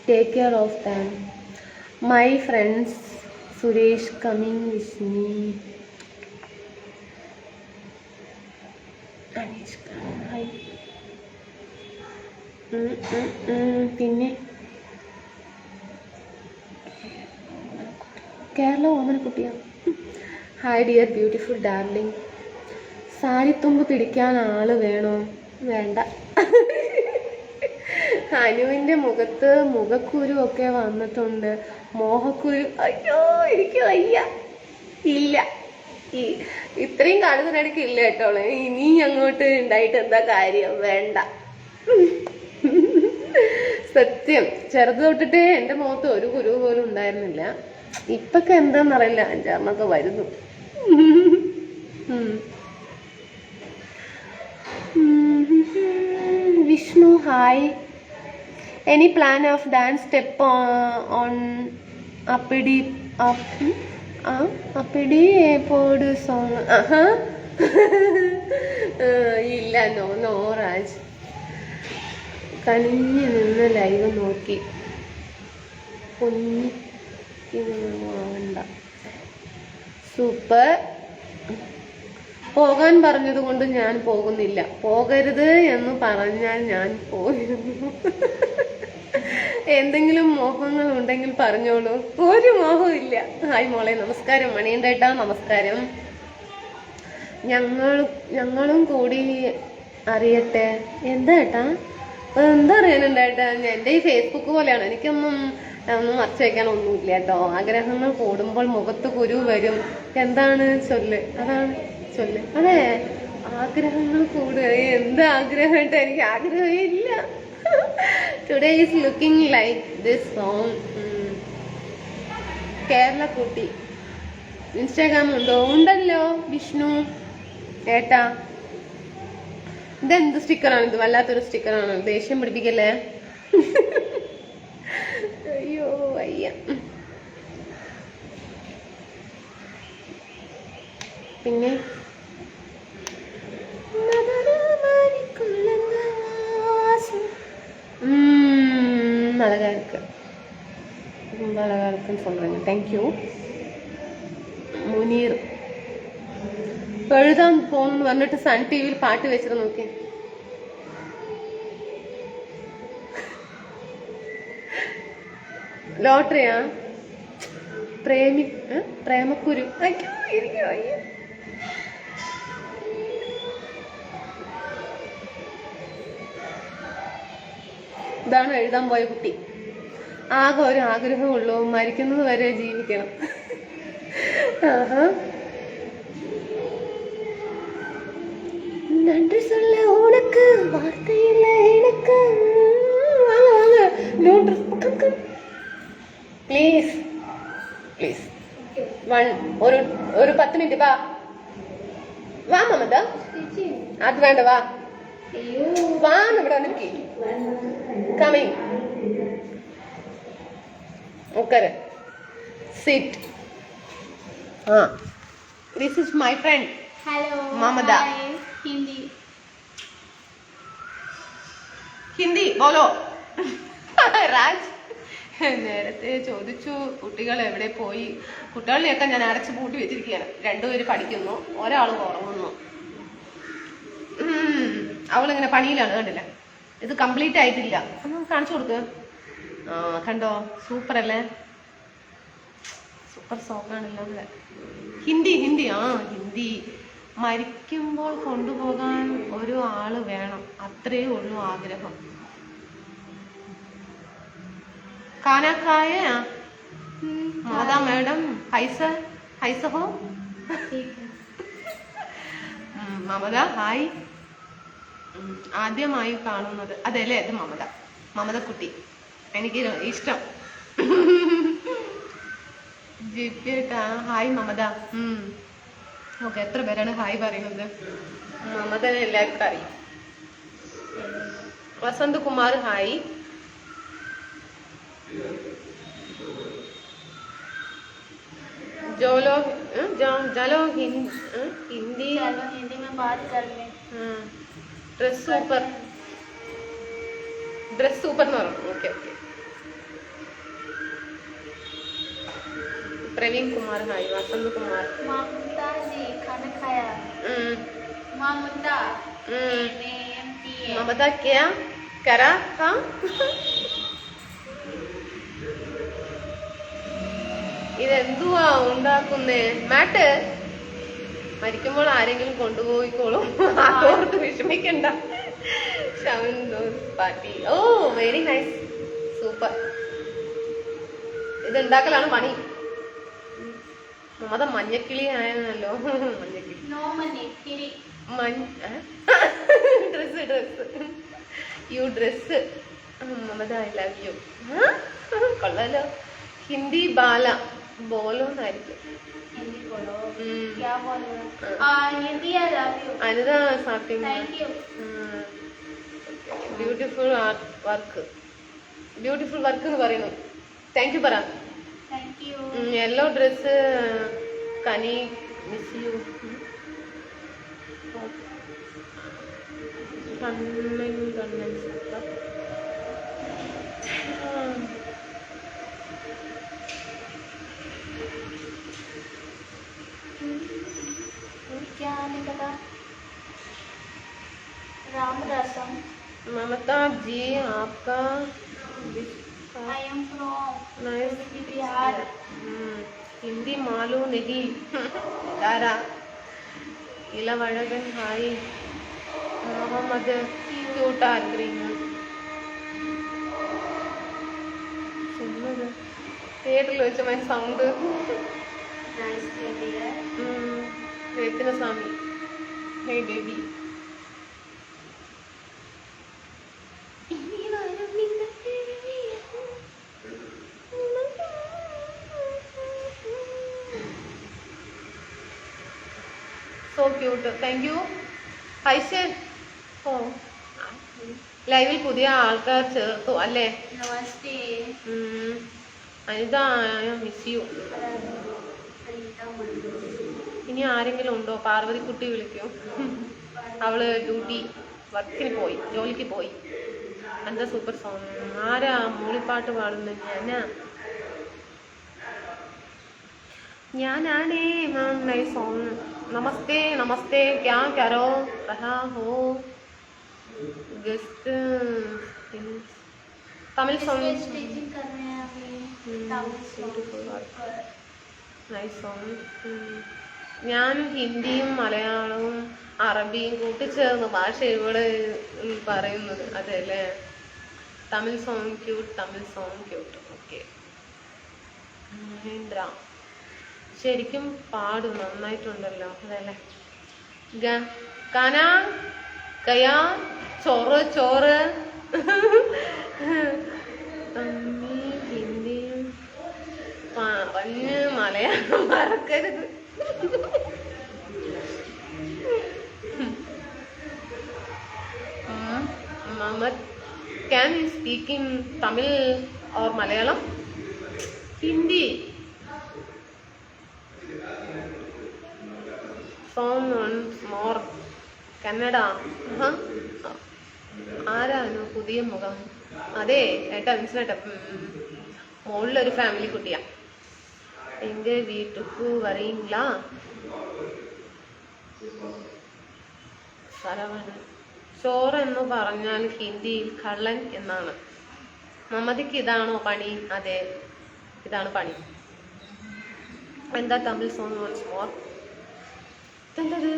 Take care of them. My friends Suresh coming with me. പിന്നെ കേരള ഓമന കുട്ടിയാണ്. Hi dear beautiful darling. സാരിത്തുമ്പ് പിടിക്കാൻ ആള് വേണോ? വേണ്ട. അനുവിൻ്റെ മുഖത്ത് മുഖക്കുരു ഒക്കെ വന്നിട്ടുണ്ട്. മോഹക്കുരു. അയ്യോ, എനിക്ക് വയ്യ. ഇല്ല, ഇത്രയും കാലത്തിനിടയ്ക്ക് ഇല്ല കേട്ടോളെ. ഇനി അങ്ങോട്ട് ഉണ്ടായിട്ട് എന്താ കാര്യം? വേണ്ട. സത്യം, ചെറുത് തൊട്ടിട്ടേ എൻ്റെ മുഖത്ത് ഒരു കുരു പോലും ഉണ്ടായിരുന്നില്ല. ഇപ്പൊക്കെ എന്താന്നറിയില്ല, 5-6 വരുന്നു. Vishnu hi. Any plan of dance step on അപ്പിടി പോട് സോങ്? ഇല്ല, നോ രാജ്. കനിഞ്ഞു നിന്ന് ലൈവ് നോക്കി ആവണ്ട. സൂപ്പർ. പോകാൻ പറഞ്ഞത് കൊണ്ട് ഞാൻ പോകുന്നില്ല. പോകരുത് എന്ന് പറഞ്ഞാൽ ഞാൻ പോയിരുന്നു. എന്തെങ്കിലും മോഹങ്ങൾ ഉണ്ടെങ്കിൽ പറഞ്ഞോളൂ. ഒരു മോഹവും ഇല്ല. ഹായ് മോളെ, നമസ്കാരം. മണിയണ്ടേട്ടാ നമസ്കാരം. ഞങ്ങളും കൂടി അറിയട്ടെ. എന്താ ഏട്ടാ? എന്താ അറിയാനുണ്ടേട്ടാ? എൻ്റെ ഈ ഫേസ്ബുക്ക് പോലെയാണ്. എനിക്കൊന്നും മറച്ചു വയ്ക്കാനൊന്നുമില്ല കേട്ടോ. ആഗ്രഹങ്ങൾ കൂടുമ്പോൾ മുഖത്ത് കുരു വരും. എന്താണ് ചൊല്ല്? അതാണ് ചൊല്ല്. അതെ, ആഗ്രഹങ്ങൾ കൂടുക. എന്ത് ആഗ്രഹമായിട്ട്? എനിക്ക് ആഗ്രഹമേ ഇല്ല. Today is looking like this song. Kerala കുട്ടി. ഇൻസ്റ്റാഗ്രാം ഉണ്ടോ? ഉണ്ടല്ലോ വിഷ്ണു ഏട്ടാ. ഇതെന്ത് സ്റ്റിക്കറാണ്? ഇത് വല്ലാത്തൊരു സ്റ്റിക്കറാണ്. ദേഷ്യം പിടിപ്പിക്കല്ലേ. അയ്യോ വയ്യ. പിന്നെ നല്ല ரொம்ப அழகா இருக்குன்னு சொல்றேங்க. தேங்க்யூ. മുനീർ എഴുതാൻ പോകുന്നു പറഞ്ഞിട്ട് സൺ ടി വിയിൽ പാട്ട് വെച്ചിട്ട് നോക്കി. ലോട്ടറിയാ? പ്രേമക്കുരു. ഇതാണ് എഴുതാൻ പോയ കുട്ടി. ആകെ ഒരു ആഗ്രഹമുള്ളൂ, മരിക്കുന്നത് വരെ ജീവിക്കണം. நன்றி சொல்ல உனக்கு வார்த்தை இல்லை எனக்கு. പ്ലീസ് പ്ലീസ് ഒരു 10 മിനിറ്റ് വാ മമത. അത് വേണ്ട, വാ ഇവിടെ വന്നിരിക്കേ. കമ്മിങ്. ഉക്കര് sit. This is my friend. Hello. Mamada. Hi. Hindi ബോലോ. രാജ് നേരത്തെ ചോദിച്ചു കുട്ടികൾ എവിടെ പോയി. കുട്ടികളെയൊക്കെ ഞാൻ അടച്ചു പൂട്ടി വെച്ചിരിക്കുകയാണ്. 2 പേര് പഠിക്കുന്നു, ഒരാൾ ഉറങ്ങുന്നു. അവളിങ്ങനെ പണിയിലാണ്, കണ്ടില്ല. ഇത് കംപ്ലീറ്റ് ആയിട്ടില്ല. കാണിച്ചു കൊടുക്കുക. കണ്ടോ, സൂപ്പർ അല്ലേ? സൂപ്പർ സോങ്ങാണല്ലോ. ഹിന്ദി ഹിന്ദി ഹിന്ദി. മരിക്കുമ്പോൾ കൊണ്ടുപോകാൻ ഒരു ആള് വേണം, അത്രേ ഉള്ളൂ ആഗ്രഹം. खाना खाए मादा मैडम? हाय हो മമത ഹായ്. ആദ്യമായി കാണുന്നത് അതല്ലേ, അത് മമത കുട്ടി. എനിക്ക് ഇഷ്ടം. ഹായ് മമത. ഓക്കെ, എത്ര പേരാണ് ഹായ് പറയുന്നത്? മമതനെ എല്ലാവർക്കും അറിയും. വസന്ത് കുമാർ ഹായ്. चलो हिंदी में बात कर ले. ड्रेस ऊपर എന്ന് പറഞ്ഞു. ഓക്കെ. प्रवीण कुमार हाय. वसंत कुमार. ममता जी खाना खाया? ममता ममता क्या करा था? ഇതെന്തുവാ ഉണ്ടാക്കുന്നേ? മാറ്റ് മരിക്കുമ്പോൾ ആരെങ്കിലും കൊണ്ടുപോയിക്കോളും, അതോർത്ത് വിഷമിക്കണ്ട. Party. Oh very nice, super. ഇത് ഉണ്ടാക്കലാണ് പണി. മമത മഞ്ഞക്കിളി ആയല്ലോ. മഞ്ഞക്കിളി dress you dress. Mamata I love you. കൊള്ളാലോ. ഹിന്ദി ബാല ബോലോന്നായിരിക്കും. അനിത സാത്യം. ബ്യൂട്ടിഫുൾ വർക്ക് എന്ന് പറയുന്നു. താങ്ക് യു പറ. Yellow dress Kani miss you. क्या नहीं पता. राम रसम. ममता जी आपका I am from nice. Bihar. Hindi मालूम नहीं. दारा इलावड़गन हाय. मोहम्मद क्यूट आर्ग्रिंग. തിയേറ്ററിൽ വെച്ച my sound. Ratnaswamy. Hey baby. So cute. Thank you. ഐഷൻ. ഓ ലൈവിൽ പുതിയ ആൾക്കാർ ചേർത്തു അല്ലേ? नमस्ते. Anitha miss you. ഇനി ആരെങ്കിലും ഉണ്ടോ? പാർവതിക്കുട്ടി വിളിക്കൂ. അവള് ജോലിക്ക് പോയി. എന്താ സൂപ്പർ സോങ്? ആരാ മൂളിപ്പാട്ട് പാടുന്നത്? ഞാനാണേ നൈസ് സോങ്. നമസ്തേ നമസ്തേ ക്യാ കരോ കഹാ ഹോ ഗസ്റ്റ് തമിഴ് സോങ്. स्टिचिंग कर रहे हैं अभी നൈസ് സോങ്. ഞാൻ ഹിന്ദിയും മലയാളവും അറബിയും കൂട്ടിച്ചേർന്ന് ഭാഷ ഇവിടെ പറയുന്നത് അതെ അല്ലേ? Tamil song cute, Tamil song cute. Okay. Mahendra ശരിക്കും പാടും, നന്നായിട്ടുണ്ടല്ലോ അതല്ലേ? കന കയാ ചോറ് ചോറ്. തമിഴ് ഹിന്ദിയും പറഞ്ഞ് മലയാളം മറക്കരുത്. Mohammed, can you speak in Tamil or Malayalam? Hindi. Song once more. Kannada. ആരാണ് പുതിയ മുഖം? അതെ ഏട്ടാ മനസ്സിലായിട്ട മോളിലൊരു ഫാമിലി കുട്ടിയാ. എന്റെ വീട്ടുക്ക് വരീங்களா? സരവണൻ. ചോറ് എന്ന് പറഞ്ഞാൽ ഹിന്ദിയിൽ കള്ളൻ എന്നാണ്. മമതിക്ക് ഇതാണോ പണി? അതെ ഇതാണ് പണി. എന്താ തമിഴ് സോങ് വൺസ് മോർ? എന്തത്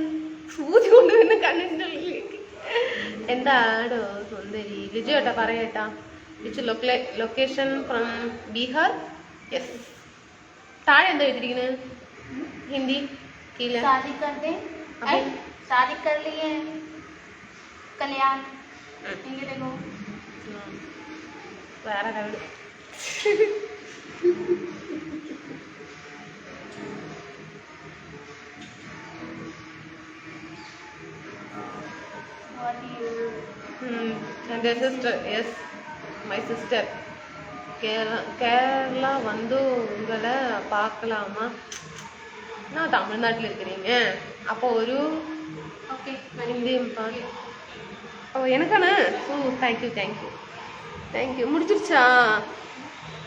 സൂചി കൊണ്ടുവരുന്ന കണ്ണിൻ്റെ ഉള്ളിലേക്ക്? എന്താടോ സുന്ദരി? ലിജു ഏട്ടാ പറയേട്ടാ. Liju location from Bihar. Yes. താഴെ എന്താ എഴുതിയിരിക്കുന്നത്? ഹിന്ദി കീഴെ शादी कर दे शादी कर लिए कल्याण ये देखो വേറെ കവിട്. എൻ്റെ sister. Yes my sister. Kerala வந்து உங்களை பார்க்கலாமா? நான் தமிழ்நாட்டில் இருக்கிறீங்க. அப்போ ஒரு ओके ஹிந்தியும் பாட்டு. ஓ எனக்கான? ஓ தேங்க்யூ தேங்க்யூ தேங்க்யூ. முடிச்சிருச்சா?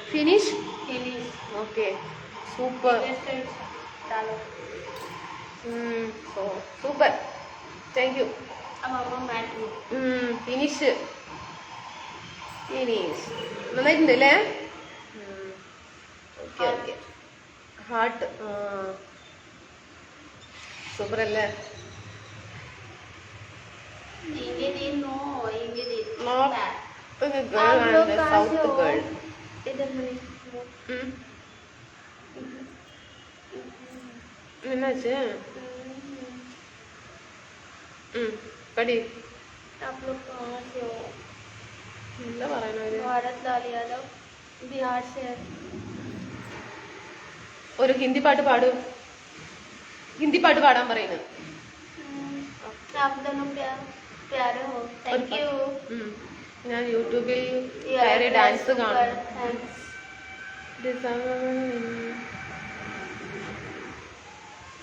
ஃபினிஷ்? Finish okay super. डालो ஸோ சூப்பர் தேங்க்யூ. अब हम मैट ഫിനിഷ് ഫിനിഷ്. നന്നായിട്ടുണ്ടല്ലേ? Okay okay. ഹാർട്ട് സൂപ്പർ അല്ലേ? Ingredient no ingredient Not the girl आप and लोग the कहाँ south से हो? girl. इधर मैंने என்னாச்சு? படி. आप लोग कहाँ से हो? എന്താ പറയുന്നത്? भारत लाल यादव बिहार से है। ഒരു ഹിന്ദി പാട്ട് പാടൂ. ഹിന്दी പാട്ട് പാടാൻ പറയുന്നത്. आप दोनों प्यारे हो। Thank you. ഞാൻ യൂട്യൂബിൽ കയറി ഡാൻസ് കാണും.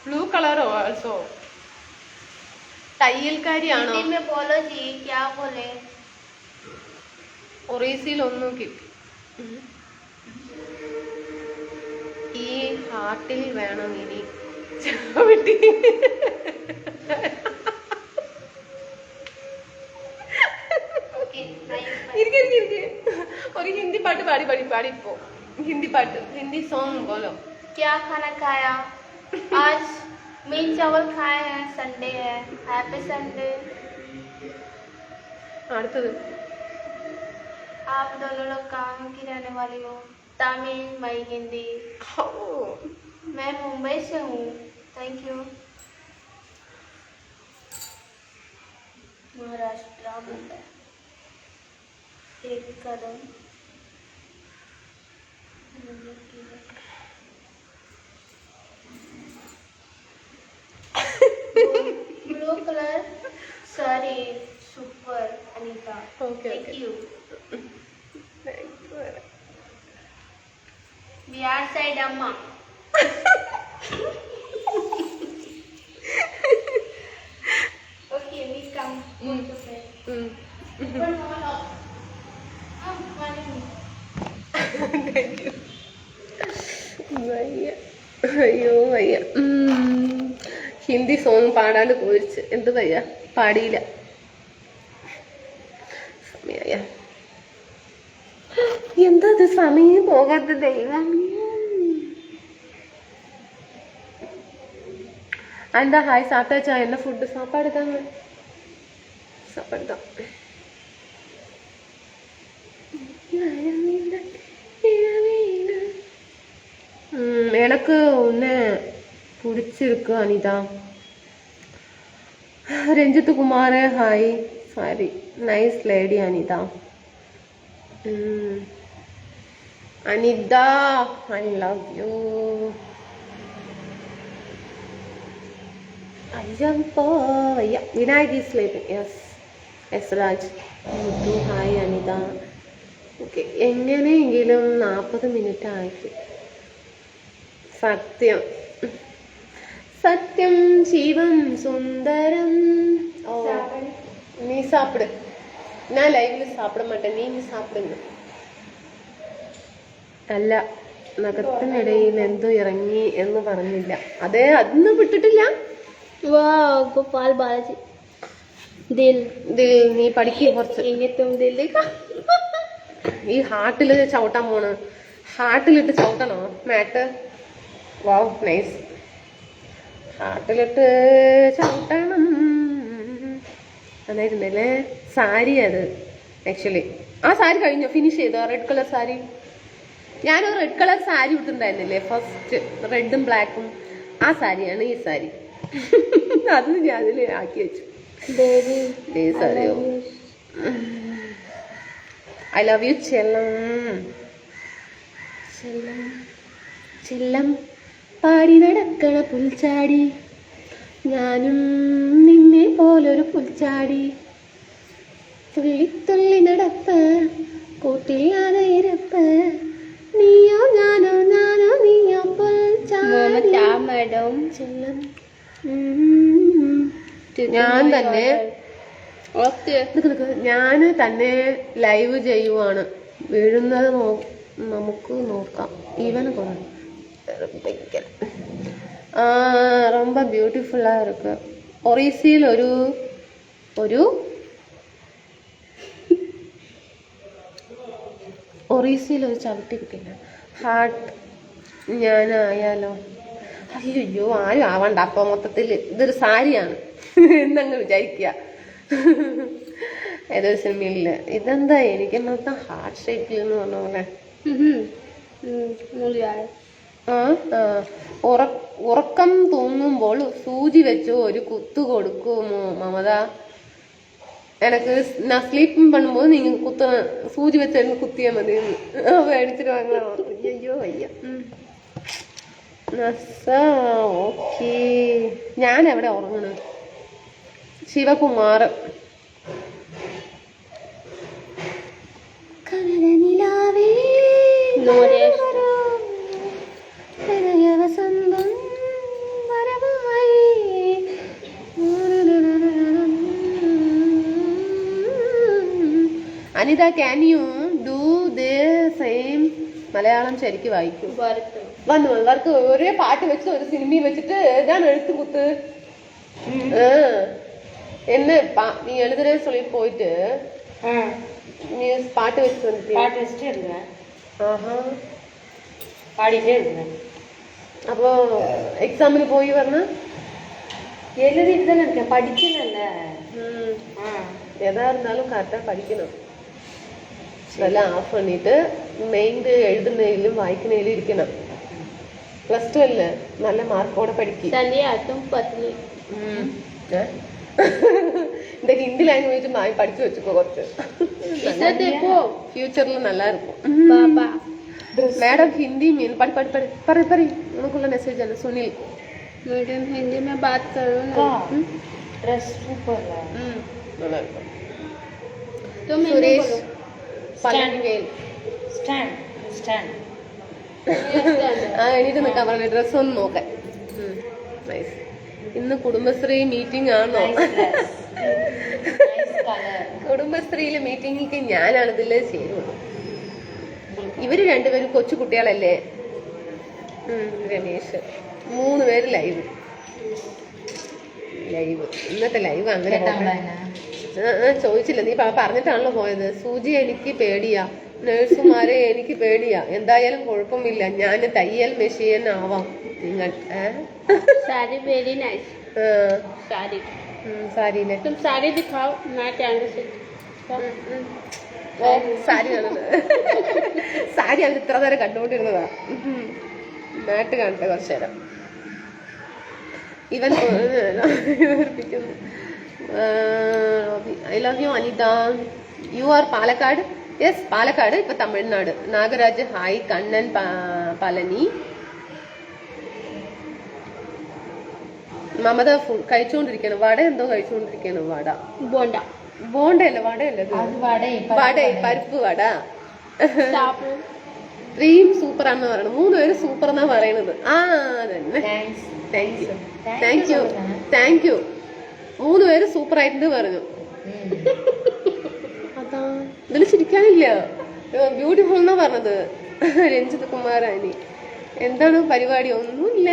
Blue colour also. തയ്യൽക്കാരിയാണോ? हिंदी में बोलो जी क्या बोले? ഒറീസിയിലൊന്നും കിട്ടി. ഈ ഹാർട്ടിൽ വേണം ഇനി ചവിട്ടി. ഒരു ഹിന്ദി പാട്ട് പാടി പാടി പാടിപ്പോ. ഹിന്ദി പാട്ട്, ഹിന്ദി സോങ് बोलो. क्या खाना खाया? आज मीट चावल खाए हैं। संडे है। Happy Sunday. അടുത്തത്. आप दोनों लोग कहाँ की रहने वाली हो? तमिल, मैं हिंदी। मैं मुंबई से हूँ। Thank you. महाराष्ट्र मुंबई। एक कदम blue colour sari super Anita. Okay, thank okay. You. Bihar side अम्मा। Okay we come. വയ്യ. ഹിന്ദി സോങ് പാടാണ്ട് പോയിച്ച് എന്ത് വയ്യ, പാടിയില്ല. സമയ എന്താ സമയം പോകാത്ത ദൈവം. എന്താ ഹായ് സാപ്പിട്ടാച്ചാ? என்ன ஃபுட்டு சாப்பாடு தாங்க, சாப்பாடு தான். எனக்கு ஒன்று பிடிச்சிருக்கு Anitha. Ranjith Kumar hi, sorry, nice lady Anitha. Anitha I love you. Vinayak is sleeping. Yes, Raj. Hi, Anita. Okay. എങ്ങനെയെങ്കിലും 40 മിനിറ്റ് ആയിട്ട്. സത്യം സത്യം ശിവം സുന്ദരം. ഓ നീ സാപ്പിട്, ഞാൻ ലൈവില് സാപ്പിട മാട്ടെ, നീ സാപ്പിടുന്നു. അല്ല, നഖത്തിനിടയിൽ എന്തോ ഇറങ്ങി എന്ന് പറഞ്ഞില്ല. അതെ, അതൊന്നും വിട്ടിട്ടില്ല. वाह गोपाल बालाजी दिल ദിൽ നീ പഠിക്കുക കുറച്ച്. ये तुम दिल का ഈ ഹാർട്ടില് ചവിട്ടാൻ പോണ്, ഹാർട്ടിലിട്ട് ചവിട്ടണോ മാറ്റ്? Wow nice, ഹാർട്ടിലിട്ട് ചവിട്ടണം. അതായിരുന്നല്ലേ സാരി. അത് ആക്ച്വലി ആ സാരി കഴിഞ്ഞോ, ഫിനിഷ് ചെയ്തോ? റെഡ് കളർ സാരി, ഞാനൊരു റെഡ് കളർ സാരി ഇട്ടിട്ടുണ്ടായിരുന്നില്ലേ ഫസ്റ്റ്, റെഡും ബ്ലാക്കും. ആ സാരിയാണ് ഈ സാരി. അത് ഞാൻ അതിൽ ആക്കി വെച്ചു. അറിയോ? ഐ ലവ് യു ചെല്ലം. ചെല്ലം ചെല്ലം പാടി നടക്കണ പുൽച്ചാടി, ഞാനും നിന്നെ പോലൊരു പുൽച്ചാടി. തുള്ളി തുള്ളി നടപ്പ് കൂട്ടില്ലാതെ ഇരപ്പ്, നീയോ ഞാനോ ഞാനോ നീയോ പുൽച്ചാടി. मैडम ചെല്ലം ഞാൻ തന്നെ ഞാൻ തന്നെ ലൈവ് ചെയ്യുവാണ്. വീഴുന്നത് നമുക്ക് നോക്കാം. ഈവൻ ரொம்ப பியூட்டிஃபுல்லா இருக்கு. ഒറീസയിൽ ഒരു ചവിട്ടി കിട്ടില്ല. ഹാർട്ട് ഞാനായാലോ? അയ്യോ, ആരും ആവണ്ട. അപ്പൊ മൊത്തത്തിൽ ഇതൊരു സാരിയാണ് എന്നങ്ങ് വിചാരിക്കുക. ഏതൊരു സിനിമയില് ഇതെന്താ എനിക്ക് മൊത്തം ഹാർട്ട് ഷേപ്പിൽ എന്ന് പറഞ്ഞ പോലെ. ഉറക്കം തൂങ്ങുമ്പോൾ സൂചി വെച്ച് ഒരു കുത്തു കൊടുക്കുമോ മമത? எனக்கு நான் ஸ்லீப்பிங் பண்ணும்போது நீங்க சூஜி வச்சு எனக்கு குத்திய மதி அடிச்சிட்டு வாங்கலாம். ஐயோ ஐயா. ഓക്കേ, ഞാൻ എവിടെ ഉറങ്ങണം? Shivakumar. Anitha, can you do the same? Malayalam ശരിക്കും വായിക്കും. വന്നു വർക്ക് ഒരേ പാട്ട് വെച്ച് ഒരു സിനിമയും വെച്ചിട്ട് ഞാൻ എഴുത്ത് കുത്ത്. என்ன நீ எழுதுறே சொல்லி போயிட்டு நீ பாட்டு வச்சு வந்துட்டு பாட்டு வச்சுட்டே இருந்தேன். பாடிட்டே இருந்தேன். அப்போ எக்ஸாமிന് പോയി പറഞ്ഞ எழுதிட்டு தானே இருக்கேன், படிக்கல. எதா இருந்தாலும் கரெக்டா படிக்கணும். அதெல்லாம் ஆஃப் பண்ணிட்டு மெயிൻഡ് എഴുതുന്നതിലും വായിക്കുന്നതിലും ഇരിക്കണം. പ്ലസ് 2 അല്ലേ, നല്ല മാർക്കോടെ പഠിക്കും. இந்த ஹிந்தி லாங்குவேஜ் நான் படிச்சு வச்சுக்கோ കുറച്ച്. ഫ്യൂച്ചറിൽ நல்லா இருக்கும். मैडम हिंदी में पढ़ पढ़ पढ़ पढ़ पढ़ उनकुள்ள मेसेज है सुनील मैडम हिंदी में बात करो ना. ड्रेस सुपर है. நல்லா இருக்கும். तो सुरेश പല്ലൻവേൽ സ്റ്റാൻഡ് സ്റ്റാൻഡ് എണീറ്റ് നിൽക്കാൻ പറഞ്ഞ ഡ്രസ് ഒന്ന് നോക്കാൻ. നൈസ്. ഇന്ന് കുടുംബശ്രീ മീറ്റിംഗ് ആണോ? കുടുംബശ്രീയിലെ മീറ്റിംഗിക്ക് ഞാനാണ് ഇതിൽ ചേരുള്ളൂ. ഇവര് രണ്ടുപേരും കൊച്ചു കുട്ടികളല്ലേ. രമേശ് 3 പേര് ലൈവ് ഇന്നത്തെ ലൈവ് അങ്ങനെ ചോദിച്ചില്ല, നീ പറഞ്ഞിട്ടാണല്ലോ പോയത്. സൂചി എനിക്ക് പേടിയാ, നഴ്സുമാരെ എനിക്ക് പേടിയാ. എന്തായാലും കുഴപ്പമില്ല, ഞാൻ തയ്യൽ മെഷീൻ ആവാം. നിങ്ങൾ साड़ी वेरी नाइस साड़ी സാരിയിലെ तुम साड़ी दिखाओ मैं कैमरे से ഓ സാരി കാണുന്നത്. സാരി അവൻ ഇത്ര നേരം കണ്ടുകൊണ്ടിരുന്നതാ. നാട്ട് കാണട്ടെ കുറച്ചു നേരം. ഇവൻ ഓർപ്പിക്കുന്നു. I love you Anitha. You are Palakkad? Yes, Palakkad, ഇപ്പൊ തമിഴ്നാട്. നാഗരാജ് ഹായ്. കണ്ണൻ പളനി. മമത കഴിച്ചുകൊണ്ടിരിക്കണം. വട എന്തോ കഴിച്ചുകൊണ്ടിരിക്കണം. വട बोंडा ബോണ്ടല്ല, വടയല്ല, വട, പരിപ്പ് വട. ക്രീം സൂപ്പർ ആണെന്ന് പറയണത്. 3 പേര് സൂപ്പർ എന്നാ പറയണത്. ആ അതന്നെ, താങ്ക് യു. 3 പേര് സൂപ്പർ ആയിട്ടുണ്ട് പറഞ്ഞു. അതാ ഇതിൽ ചിരിക്കാനില്ല, ബ്യൂട്ടിഫുൾ എന്നാ പറഞ്ഞത്. രഞ്ജിത് കുമാറാനി. എന്താണ് പരിപാടി? ഒന്നുമില്ല.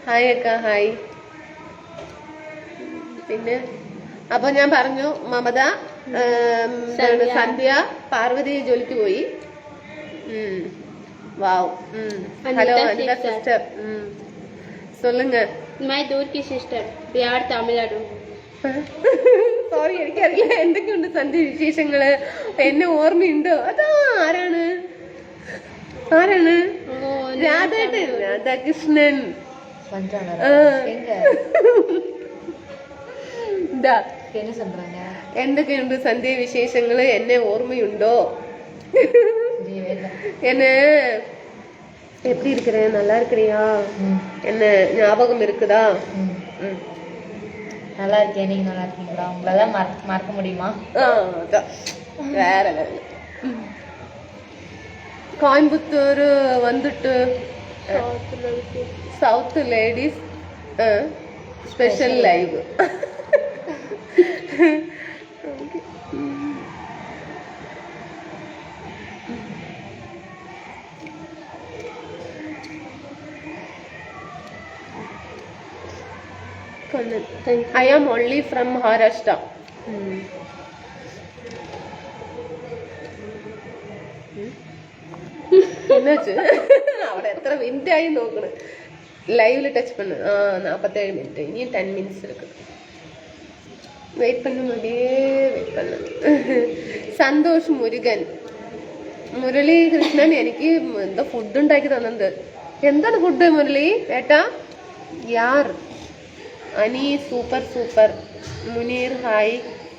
ഹായ് അക്ക, ഹായ്. പിന്നെ അപ്പൊ ഞാൻ പറഞ്ഞു, മമത, സന്ധ്യ, പാർവതി ജോലിക്ക് പോയി. വാവ്. ഹലോ അനിത സിസ്റ്റർ, சொல்லுங்க. मैं दूर की सिस्टर, बिहार तमिलनाडु. സോറി, എനിക്കറിയില്ല എന്തൊക്കെയുണ്ട് സന്ധ്യ വിശേഷങ്ങള്. എന്നെ ഓർമ്മയുണ്ടോ? അതാ ആരാണ് രാധാകൃഷ്ണൻ. എന്തൊക്കെയുണ്ട് സന്ധ്യ വിശേഷങ്ങള്? എന്നെ ഓർമ്മയുണ്ടോ? എന്നെ எப்படி இருக்கிற? நல்லா இருக்கிறியா? என்ன ஞாபகம் இருக்குதா? நல்லா இருக்கேன். நீங்க நல்லா இருக்கீங்களா? உங்களெல்லாம் மறக்க முடியுமா? வேற லெவல். கோயம்புத்தூர் வந்துட்டு south ladies special live. I am only from Maharashtra. என்னாச்சு? അവിടെ എത്ര മിനിറ്റ് ആയി നോക്കണ്. ലൈവില് ടച്ച് பண்ணு. 47 മിനിറ്റ്. ഇനി 10 മിനിറ്റ്സ് இருக்கு. വെയിറ്റ് பண்ண മതിയേ, വെയിറ്റ് பண்ண. സന്തോഷ് മുരുകൻ. മുരളി കൃഷ്ണൻ എനിക്ക് എന്താ ഫുഡ് ഉണ്ടാക്കി തന്നത്. എന്താണ് ഫുഡ് മുരളി ഏട്ടാ? യാർ അനി സൂപ്പർ സൂപ്പർ. മുനീർ ഹായ്.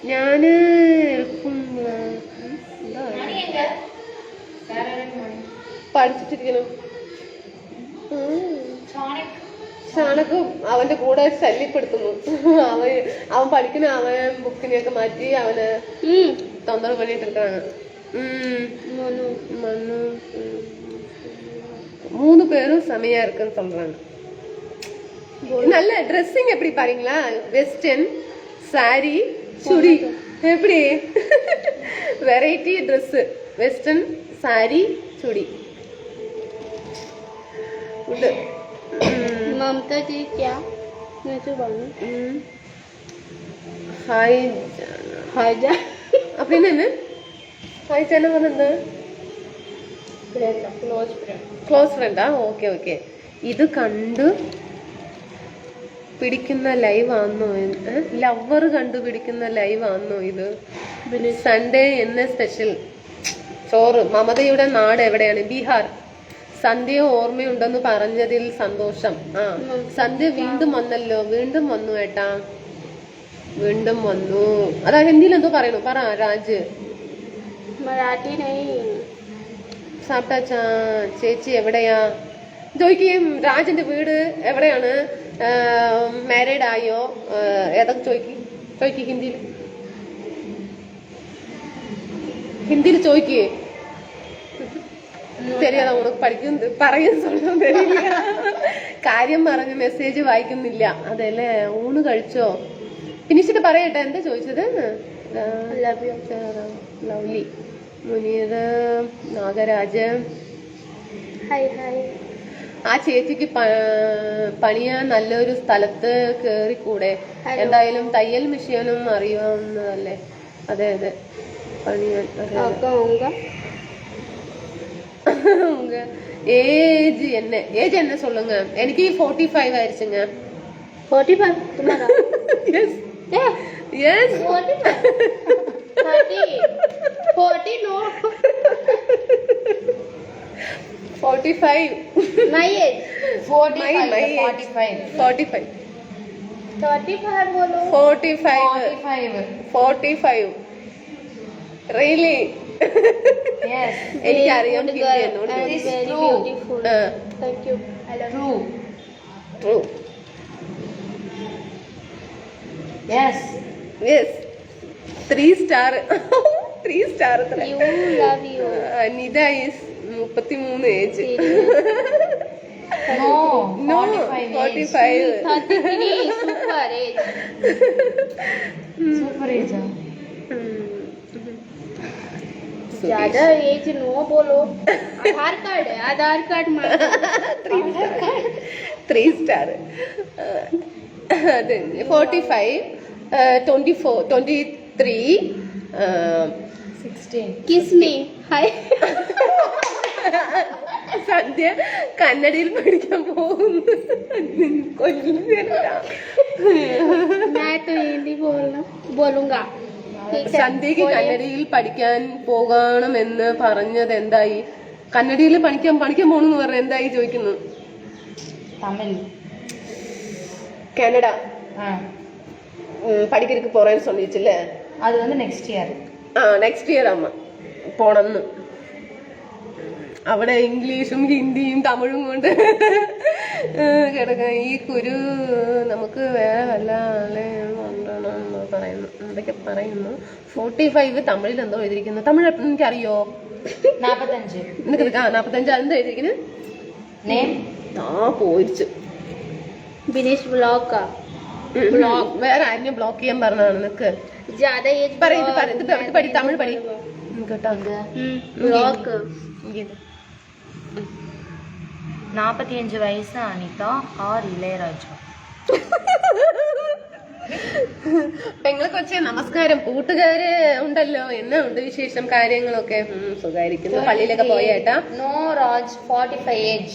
ഞാന് പഠിച്ചിട്ടിരിക്കണം. ചാണകം അവന്റെ കൂടെ ശല്യപ്പെടുത്തുന്നു. അവൻ പഠിക്കുന്ന അവൻ ബുക്കിനെയൊക്കെ മാറ്റി അവന് തൊന്തരവ് പണിയിട്ടിരിക്കാണ്. 3 பேரும் செமையா இருக்குன்னு சொல்றாங்க. நல்ல ட்ரெஸ்ஸிங் எப்படி பாருங்களா? வெஸ்டர்ன் சாரி சுடி எப்படி வெரைட்டி ட்ரெஸ். வெஸ்டர்ன் சாரி சுடி. ममता जी क्या मैं तो बोलूं ഹായ് हाय जा அப்படின்னு என்ன ഹായ് ചേട്ടൻ പറഞ്ഞത്? ക്ലോസ് ഫ്രണ്ടാ? Okay okay. ഇത് കണ്ടു പിടിക്കുന്ന ലൈവ് ആണോ? ലവർ കണ്ടുപിടിക്കുന്ന ലൈവ് ആണോ ഇത്? സൺഡേ എന്ന സ്പെഷ്യൽ ചോറ്. മമതയുടെ നാട് എവിടെയാണ്? ബീഹാർ. സന്ധ്യ ഓർമ്മയുണ്ടെന്ന് പറഞ്ഞതിൽ സന്തോഷം. സന്ധ്യ വീണ്ടും വന്നല്ലോ. വീണ്ടും വന്നു ഏട്ടാ, വീണ്ടും വന്നു. അതാ ഹിന്ദിയിൽ എന്തോ പറയണു, പറ രാജ്. മറാഠി സാപ്റ്റാച്ചാ. ചേച്ചി എവിടെയാ? ചോദിക്കുകയും രാജിന്റെ വീട് എവിടെയാണ്? മാരീഡ് ആയോ? ഏതൊക്കെ ചോദിക്ക് ഹിന്ദിയിൽ ചോദിക്കേ. தெரியாத உனக்கு படிக்கும் പറയുന്ന சொல்லும் தெரியல. കാര്യം പറഞ്ഞ് മെസ്സേജ് വായിക്കുന്നില്ല. അതല്ലേ, ഊണ് കഴിച്ചോ? ഫിനിഷിട്ട് പറയട്ടെ. എന്താ ചോദിച്ചത്? ലവ്ലി. മുനീർ നാഗരാജ്. ആ ചേച്ചിക്ക് പണിയാൻ നല്ലൊരു സ്ഥലത്ത് കേറിക്കൂടെ? എന്തായാലും തയ്യൽ മെഷീനും അറിയാവുന്നതല്ലേ? അതെ അതെ, പണിയാൻ. ஏஜ் என்ன சொல்லுங்க. எனக்கு 45 ஆயிருச்சுங்க. 45 तुम्हारा? Yes. Yes. 45. 30. 40 no. 45. My age. 45. My age. 45. 45. 35 बोलो. 45. 45. Really? Yes. എനിക്കറിയാം. Very beautiful. Thank you. I love you. True. Yes. Yes. 3 star. 3 star. You love you. Anita is 33 age. No. No, 45 age. 33 super age. Super age. ज्यादा as no बोलो. आधार card है, आधार card मांगो. 3 star. 45, 24, 23, 16. किस में? हाय. സന്ധ്യ കന്നഡയിൽ പഠിക്കാൻ പോകുന്നു. मैं तो हिंदी बोलूंगा. സന്ധ്യക്ക് കന്നഡയിൽ പഠിക്കാൻ പോകണമെന്ന് പറഞ്ഞത് എന്തായി? കന്നഡയിൽ പഠിക്കാൻ പോകണമെന്ന് പറഞ്ഞ എന്തായി ചോദിക്കുന്നു. Tamil. கனடா படிக்கிறதுக்கு போறேன்னு சொல்லிச்சுல்ல, அது வந்து நெக்ஸ்ட் இயர். നെക്സ്റ്റ് ഇയർ അമ്മ പോണെന്ന്. അവിടെ ഇംഗ്ലീഷും ഹിന്ദിയും തമിഴും കൊണ്ട് കിടക്കുക. ഈ കുരു നമുക്ക് വേറെ വല്ല ഉണ്ടെന്ന് പറയുന്നു, എന്തൊക്കെ പറയുന്നു. 45 തമിഴിൽ എന്തോ എഴുതിയിരിക്കുന്നു. തമിഴ് എനിക്കറിയോ? 45. നിനക്ക് 45 അതെന്തോ എഴുതിയിരിക്കുന്നത്? നെയിം പോയിച്ചു. ബിനീഷ് ബ്ലോക്ക്. വേറെ ആരെയും ബ്ലോക്ക് ചെയ്യാൻ പറഞ്ഞാണ് നിനക്ക്? പടി തമിഴ് പടി കേട്ടോ. ബ്ലോക്ക്. 45 വയസ്സ് അനിത ആർ ഇളയരാജ. പെങ്ങളെ കൊച്ചേ നമസ്കാരം. കൂട്ടുകാര് ഉണ്ടല്ലോ, എന്നാ ഉണ്ട് വിശേഷം, കാര്യങ്ങളൊക്കെ? സുഖായിരിക്കുന്നു. പള്ളിയിലൊക്കെ പോയേട്ടാ? नो राज 45 एज.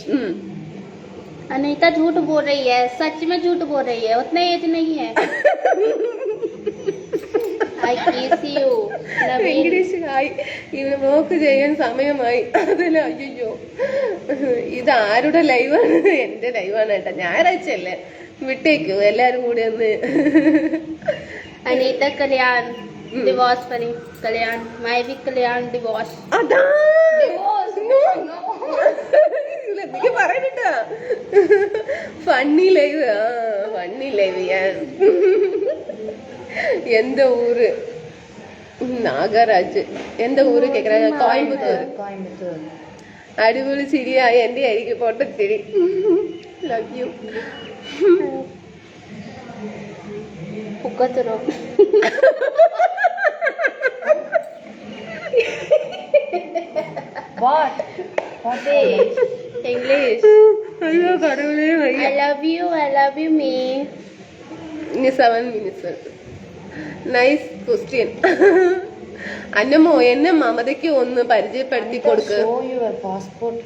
अनीता झूठ बोल रही है, सच में झूठ बोल रही है, उतना एज नहीं है. I kiss you. ഇംഗ്ലീഷ് ആയി. ഇവന് ബ്ലോക്ക് ചെയ്യാൻ സമയമായി. അതിൽ അയ്യോ, ഇത് ആരുടെ ലൈവാണ്? എന്റെ ലൈവാണ് കേട്ടാ. ഞായറാഴ്ചയല്ലേ, വിട്ടേക്കൂ എല്ലാരും കൂടി ഒന്ന്. अनीता कल्याण डिवोर्स करी. कल्याण मैं भी कल्याण डिवोर्स. അതാ നീ പറയണ്ടാ. Funny live. Funny live. எந்த ஊரு? നാഗരാജ്. എന്റെ ഊര് കേக்குறாங்க. കോയമ്പത്തൂർ. അടിപൊളി ചിരിയാ. എന്റെ ആയിരിക്കും പൊട്ടച്ചിരി. Love you. ഉക്കത്തരോ. What English. അയ്യോ കടവുളേ. I love you me. ഇനി 7 minutes. Nice question. അന്നമ്മോ എന്നെ മമതയ്ക്ക് ഒന്ന് പരിചയപ്പെടുത്തി കൊടുക്ക്. show your passport.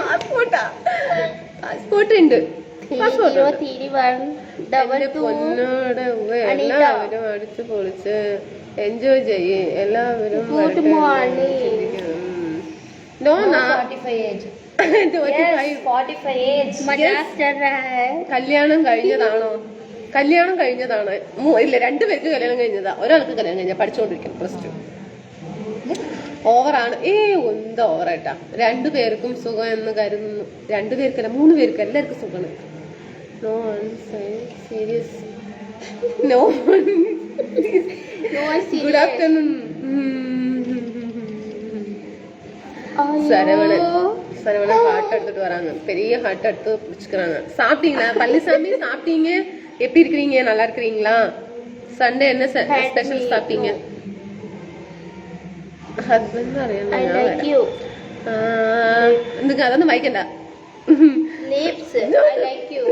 പാസ്പോർട്ടാ? പാസ്പോർട്ട് ഉണ്ട്. പാസ്പോർട്ട് 03122. പൊന്നോടെ എല്ലാവരും അടിച്ചു പൊളിച്ച് എൻജോയ് ചെയ്യ്. എല്ലാവരും Good morning. No 45 age. 45 age. मजाक चल रहा है. കല്യാണം കഴിഞ്ഞതാണോ? കല്യാണം കഴിഞ്ഞതാണ്. ഇല്ല, 2 പേർക്ക് കല്യാണം കഴിഞ്ഞതാ. ഒരാൾക്ക് കല്യാണം കഴിഞ്ഞാ, പഠിച്ചുകൊണ്ടിരിക്കും, +2. ഓവറാണ്. എന്താ ഓവറായിട്ടാ? 2 പേർക്കും സുഖം എന്ന് കരുതുന്നു. 2 പേർക്കല്ല, 3 പേർക്ക് എല്ലാവർക്കും സുഖമാണ്. No one serious. No good afternoon. Saravana heart எடுத்துட்டு வராங்க. பெரிய ஹார்ட் எடுத்து பிடிச்சுக்கிறாங்க. சாப்பிட்டீங்களா பழனிசாமி? சாப்பிட்டீங்க? எப்படி இருக்கிறீங்க? நல்லா இருக்கிறீங்களா? சண்டே என்ன ஸ்பெஷல் சாப்பிட்டீங்க? Husband I like you. അതൊന്നും വായിക്കണ്ട. Lips. I like you.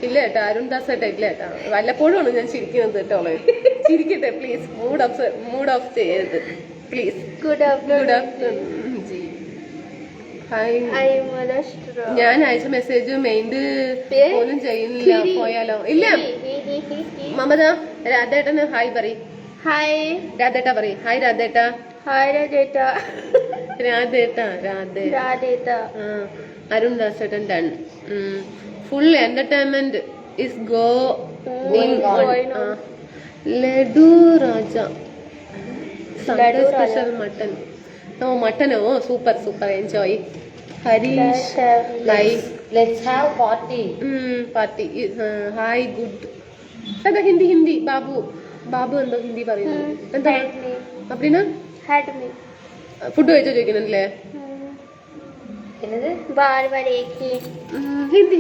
ഇല്ല കേട്ടോ, അരുൺദാസ് ഏട്ടാ ഇല്ല കേട്ടോ, വല്ലപ്പോഴും ഞാൻ ചിരിക്കുന്നത് കേട്ടോളെ. ചിരിക്കട്ടെ പ്ലീസ്, മൂഡ് ഓഫ് ചെയ്യരുത് please. Good afternoon. Good afternoon G. Hi. I am Maharashtra. ഞാൻ അയച്ച മെസ്സേജ് മെയിൻഡ് പോലും ചെയ്യുന്നില്ല. പോയാലോ? ഇല്ല. മമത രാധേട്ടന് ഹായ് പറയും. Hi. രാധേട്ട പറയും. ഹായ് രാധേട്ട. Hi Radheta. രാധേട്ട Radheta. അരുൺദാസ് ചേട്ടൻ done. Full entertainment is going on. Laddu Raja Sunday special mutton. ഓ മട്ടനോ, super super, enjoy. Harish hi. Let's have party. Party. Hi good. എന്താ ഹിന്ദി ഹിന്ദി ബാബു എന്തോ ഹിന്ദി പറയുന്നു. എന്താ Had me. അപ്പടിനാ Had me. ഫുഡ് കഴിച്ചോ ചോദിക്കുന്നുണ്ടല്ലേ? என்னது? बार बार एक ही. Hindi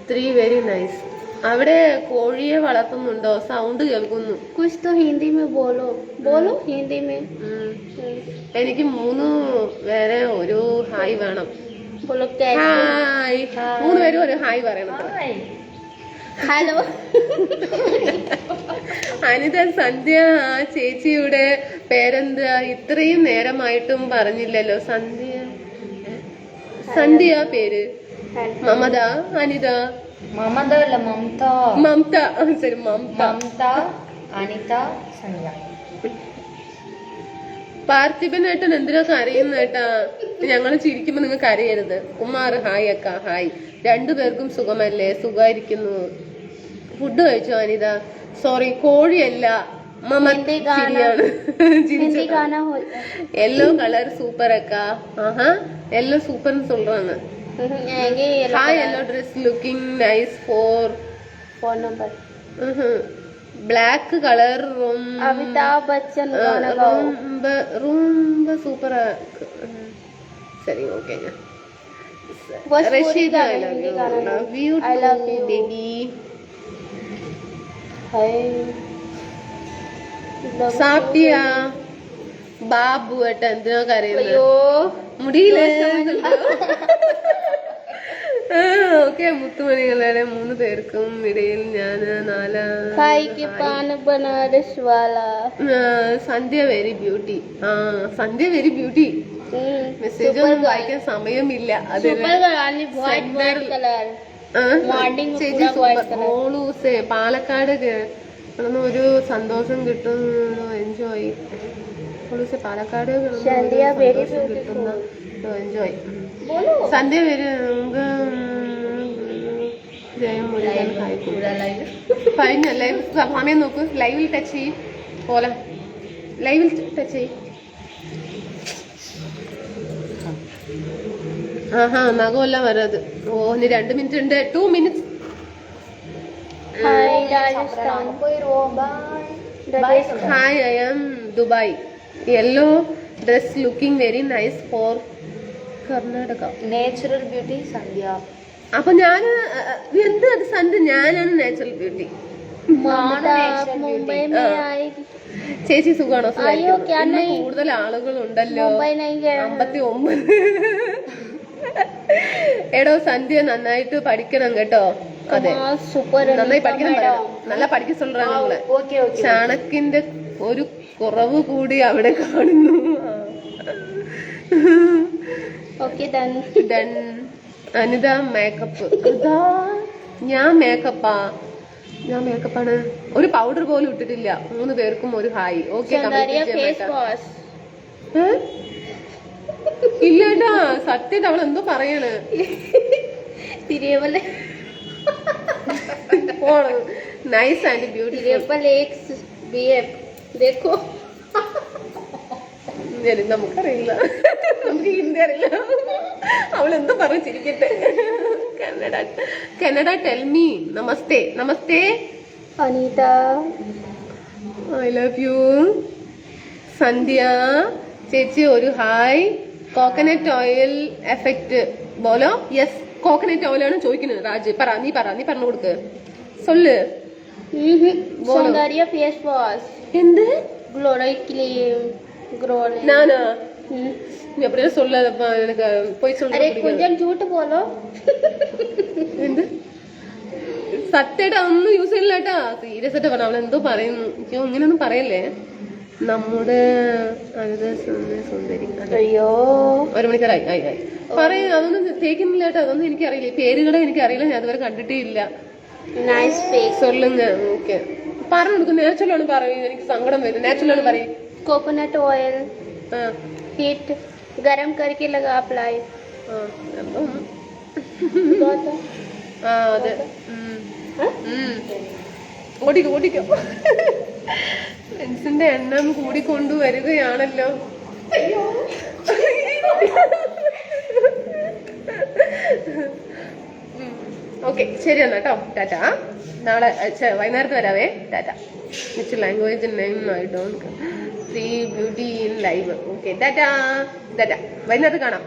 three very nice. അവിടെ കോഴിയെ വളർത്തുന്നുണ്ടോ? സൗണ്ട് കേൾക്കുന്നു. कुछ तो हिंदी में बोलो. बोलो हिंदी में. എനിക്ക് 3 വേറെ ഒരു ഹായ് വേണം. बोलो कैसे. ഹായ്. 3 പേരും ഒരു ഹായ് പറയണം. Hi. हेलो. അനിത സന്ധ്യ ചേച്ചിയുടെ പേരെന്താ? ഇത്രയും നേരമായിട്ടും പറഞ്ഞില്ലല്ലോ. സന്ധ്യ പേര്. മമത, അനിത. മമത അല്ല മമത. മമത. ശരി മമത. അനിത, സന്ധ്യ. പാർത്ഥിപനേട്ടൻ എന്തിനാ കരയുന്ന കേട്ടാ? ഞങ്ങള് ചിരിക്കുമ്പോ നിങ്ങൾക്ക് അറിയരുത്. കുമാർ ഹായ് അക്ക ഹായ്. 2 പേർക്കും സുഖമല്ലേ? സുഖായിരിക്കുന്നു. ഫുഡ് കഴിച്ചോ അനിത? സോറി, കോഴിയല്ല മമത, ശരിയാണ്. हिंदी गाना हो. യെല്ലോ കളർ സൂപ്പർ അക്ക. ആഹാ, യെല്ലോ സൂപ്പർ சொல்றாங்க. Hi. Yellow dress looking nice for phone number. black color Amitabh Bachchan गाना गाओ. ரொம்ப சூப்பரா சரி ஓகே. भोजपुरी रशीदा गाना, हिंदी गाना. love you I love too, you. baby. हाय. சாப்பிட்டியா? ബാബു ഏട്ടൻ എന്തിനാ കരയുന്നത്? अयो മുടിയില്ല. ഓക്കെ. മുത്തുമണികളുടെ 3 പേർക്കും ഇടയിൽ ഞാൻ 4. खाई के पान बनारस वाला. സന്ധ്യ വെരി ബ്യൂട്ടി. സന്ധ്യ വെരി ബ്യൂട്ടി. മെസ്സേജ് ഒന്നും വായിക്കാൻ സമയമില്ല. അത് सुपर गानी व्हाइट व्हाइट कलर. മോർണിംഗ് ചേച്ചി സൂപ്പർ. ഓളൂസേ പാലക്കാട് കിടന്ന് ഒരു സന്തോഷം കിട്ടും. എൻജോയ്. ഓളൂസേ പാലക്കാട് സന്ധ്യ very കിട്ടുന്ന എൻജോയ്. बोलो. സന്ധ്യ വരെ ജയം മുരുകൻ ഹായ്. കഴിഞ്ഞ ലൈവ് സമയം നോക്ക്. ലൈവിൽ ടച്ച് ചെയ്യും പോലെ. ലൈവിൽ ടച്ച് ചെയ്യും. ആഹാ, നഖമെല്ലാം വരാത്. ഓ, ഇനി 2 മിനിറ്റ് ഉണ്ട്. 2 minutes. Hi Rajasthan. Rajasthan. Hi, I am Dubai. Yellow dress looking very nice for Karnataka. Natural beauty Sandhya. അപ്പൊ ഞാന് എന്ത് അത് സന്ധ്യ? ഞാനാണ് നാച്ചുറൽ ബ്യൂട്ടി. ममता मुंबई में आएगी. ചേച്ചി സുഖാണോ? അയ്യോ, ക്യാ നഹീ. കൂടുതൽ ആളുകളുണ്ടല്ലോ. मुंबई नहीं गया. 59. എടോ സന്ധ്യ നന്നായിട്ട് പഠിക്കണം കേട്ടോ. അതെ, सुपर നന്നായി പഠിക്കണം. നല്ല പഠിക്കാൻ சொல்றாங்க നിങ്ങള്. Okay okay. ചാണക്കിന്റെ ഒരു കുറവ് കൂടി അവിടെ കാണുന്നു. Okay done. Then Anitha makeup. അതാ ഞാൻ മേക്കപ്പാണ്. ഒരു പൗഡർ പോലും ഇട്ടിട്ടില്ല. 3 പേർക്കും ഒരു hi. Okay. Saundarya face wash. ഇല്ലേട്ടാ, സത്യം അവൾ എന്തോ പറയാണ്. तिरेवल നൈസ് ആൻഡ് ബ്യൂട്ടിഫുൾ. तिरेवल एक बीएफ देखो. നമുക്കറിയില്ല, നമുക്ക് ഹിന്ദി അറിയില്ല. അവളെന്തോ പറഞ്ഞു ചിരിക്കട്ടെ. Kannada tell me. നമസ്തേ. നമസ്തേ Anita. I love you. Sandhya ചേച്ചി ഒരു ഹായ്. കോക്കനട്ട് ഓയിൽ എഫക്റ്റ് ബോലോ. യെസ്, കോക്കനട്ട് ഓയിൽ ആണ് ചോദിക്കുന്നത്. രാജ് നീ പറഞ്ഞു കൊടുക്ക്. സൊല്ല്. सौंदर्य फेस वॉश എന്ത് ग्लोरी क्रीम ग्रोले நானா நீ அப்படியே சொல்லாதப்பா எனக்கு போய் சொல்ல अरे कुंजन झूठ बोलो എന്ത് സത്യമായിട്ട് അതൊന്നും യൂസ് ചെയ്യില്ലാട്ടാ സീരിയസ് ആയിട്ട് പറഞ്ഞ അവളെന്തോ പറയുന്നു അയ്യോ ഇങ്ങനെയൊന്നും പറയല്ലേ നമ്മുടെ സുന്ദരി अयो 1 മണിക്കൂറായി ആയി ആയി പറയും അതൊന്നും തേക്കുന്നില്ല കേട്ടോ അതൊന്നും എനിക്കറിയില്ല പേരുകളെ എനിക്കറിയില്ല ഞാൻ അതുവരെ കണ്ടിട്ടേ ഇല്ല नाइस फेस சொல்லுங்க ഓക്കെ പറഞ്ഞു കൊടുക്കും നാച്ചുറലാണ് പറയും എനിക്ക് സങ്കടം വരും നാച്ചുറലാണ് പറയും कोकोनट ऑयल ആ हीट गरम करके लगा अप्लाई ആ ആ അതെ ഓടിക്കോ ഓടിക്കോ ഫ്രണ്ട്സിന്റെ എണ്ണം കൂടിക്കൊണ്ടുവരികയാണല്ലോ ഓക്കെ ശരി എന്നാ കേട്ടോ ടാറ്റ നാളെ വൈകുന്നേരത്ത് വരാവേ tata which language name I don't see beauty in live okay tata tata വൈകുന്നേരത്ത് കാണാം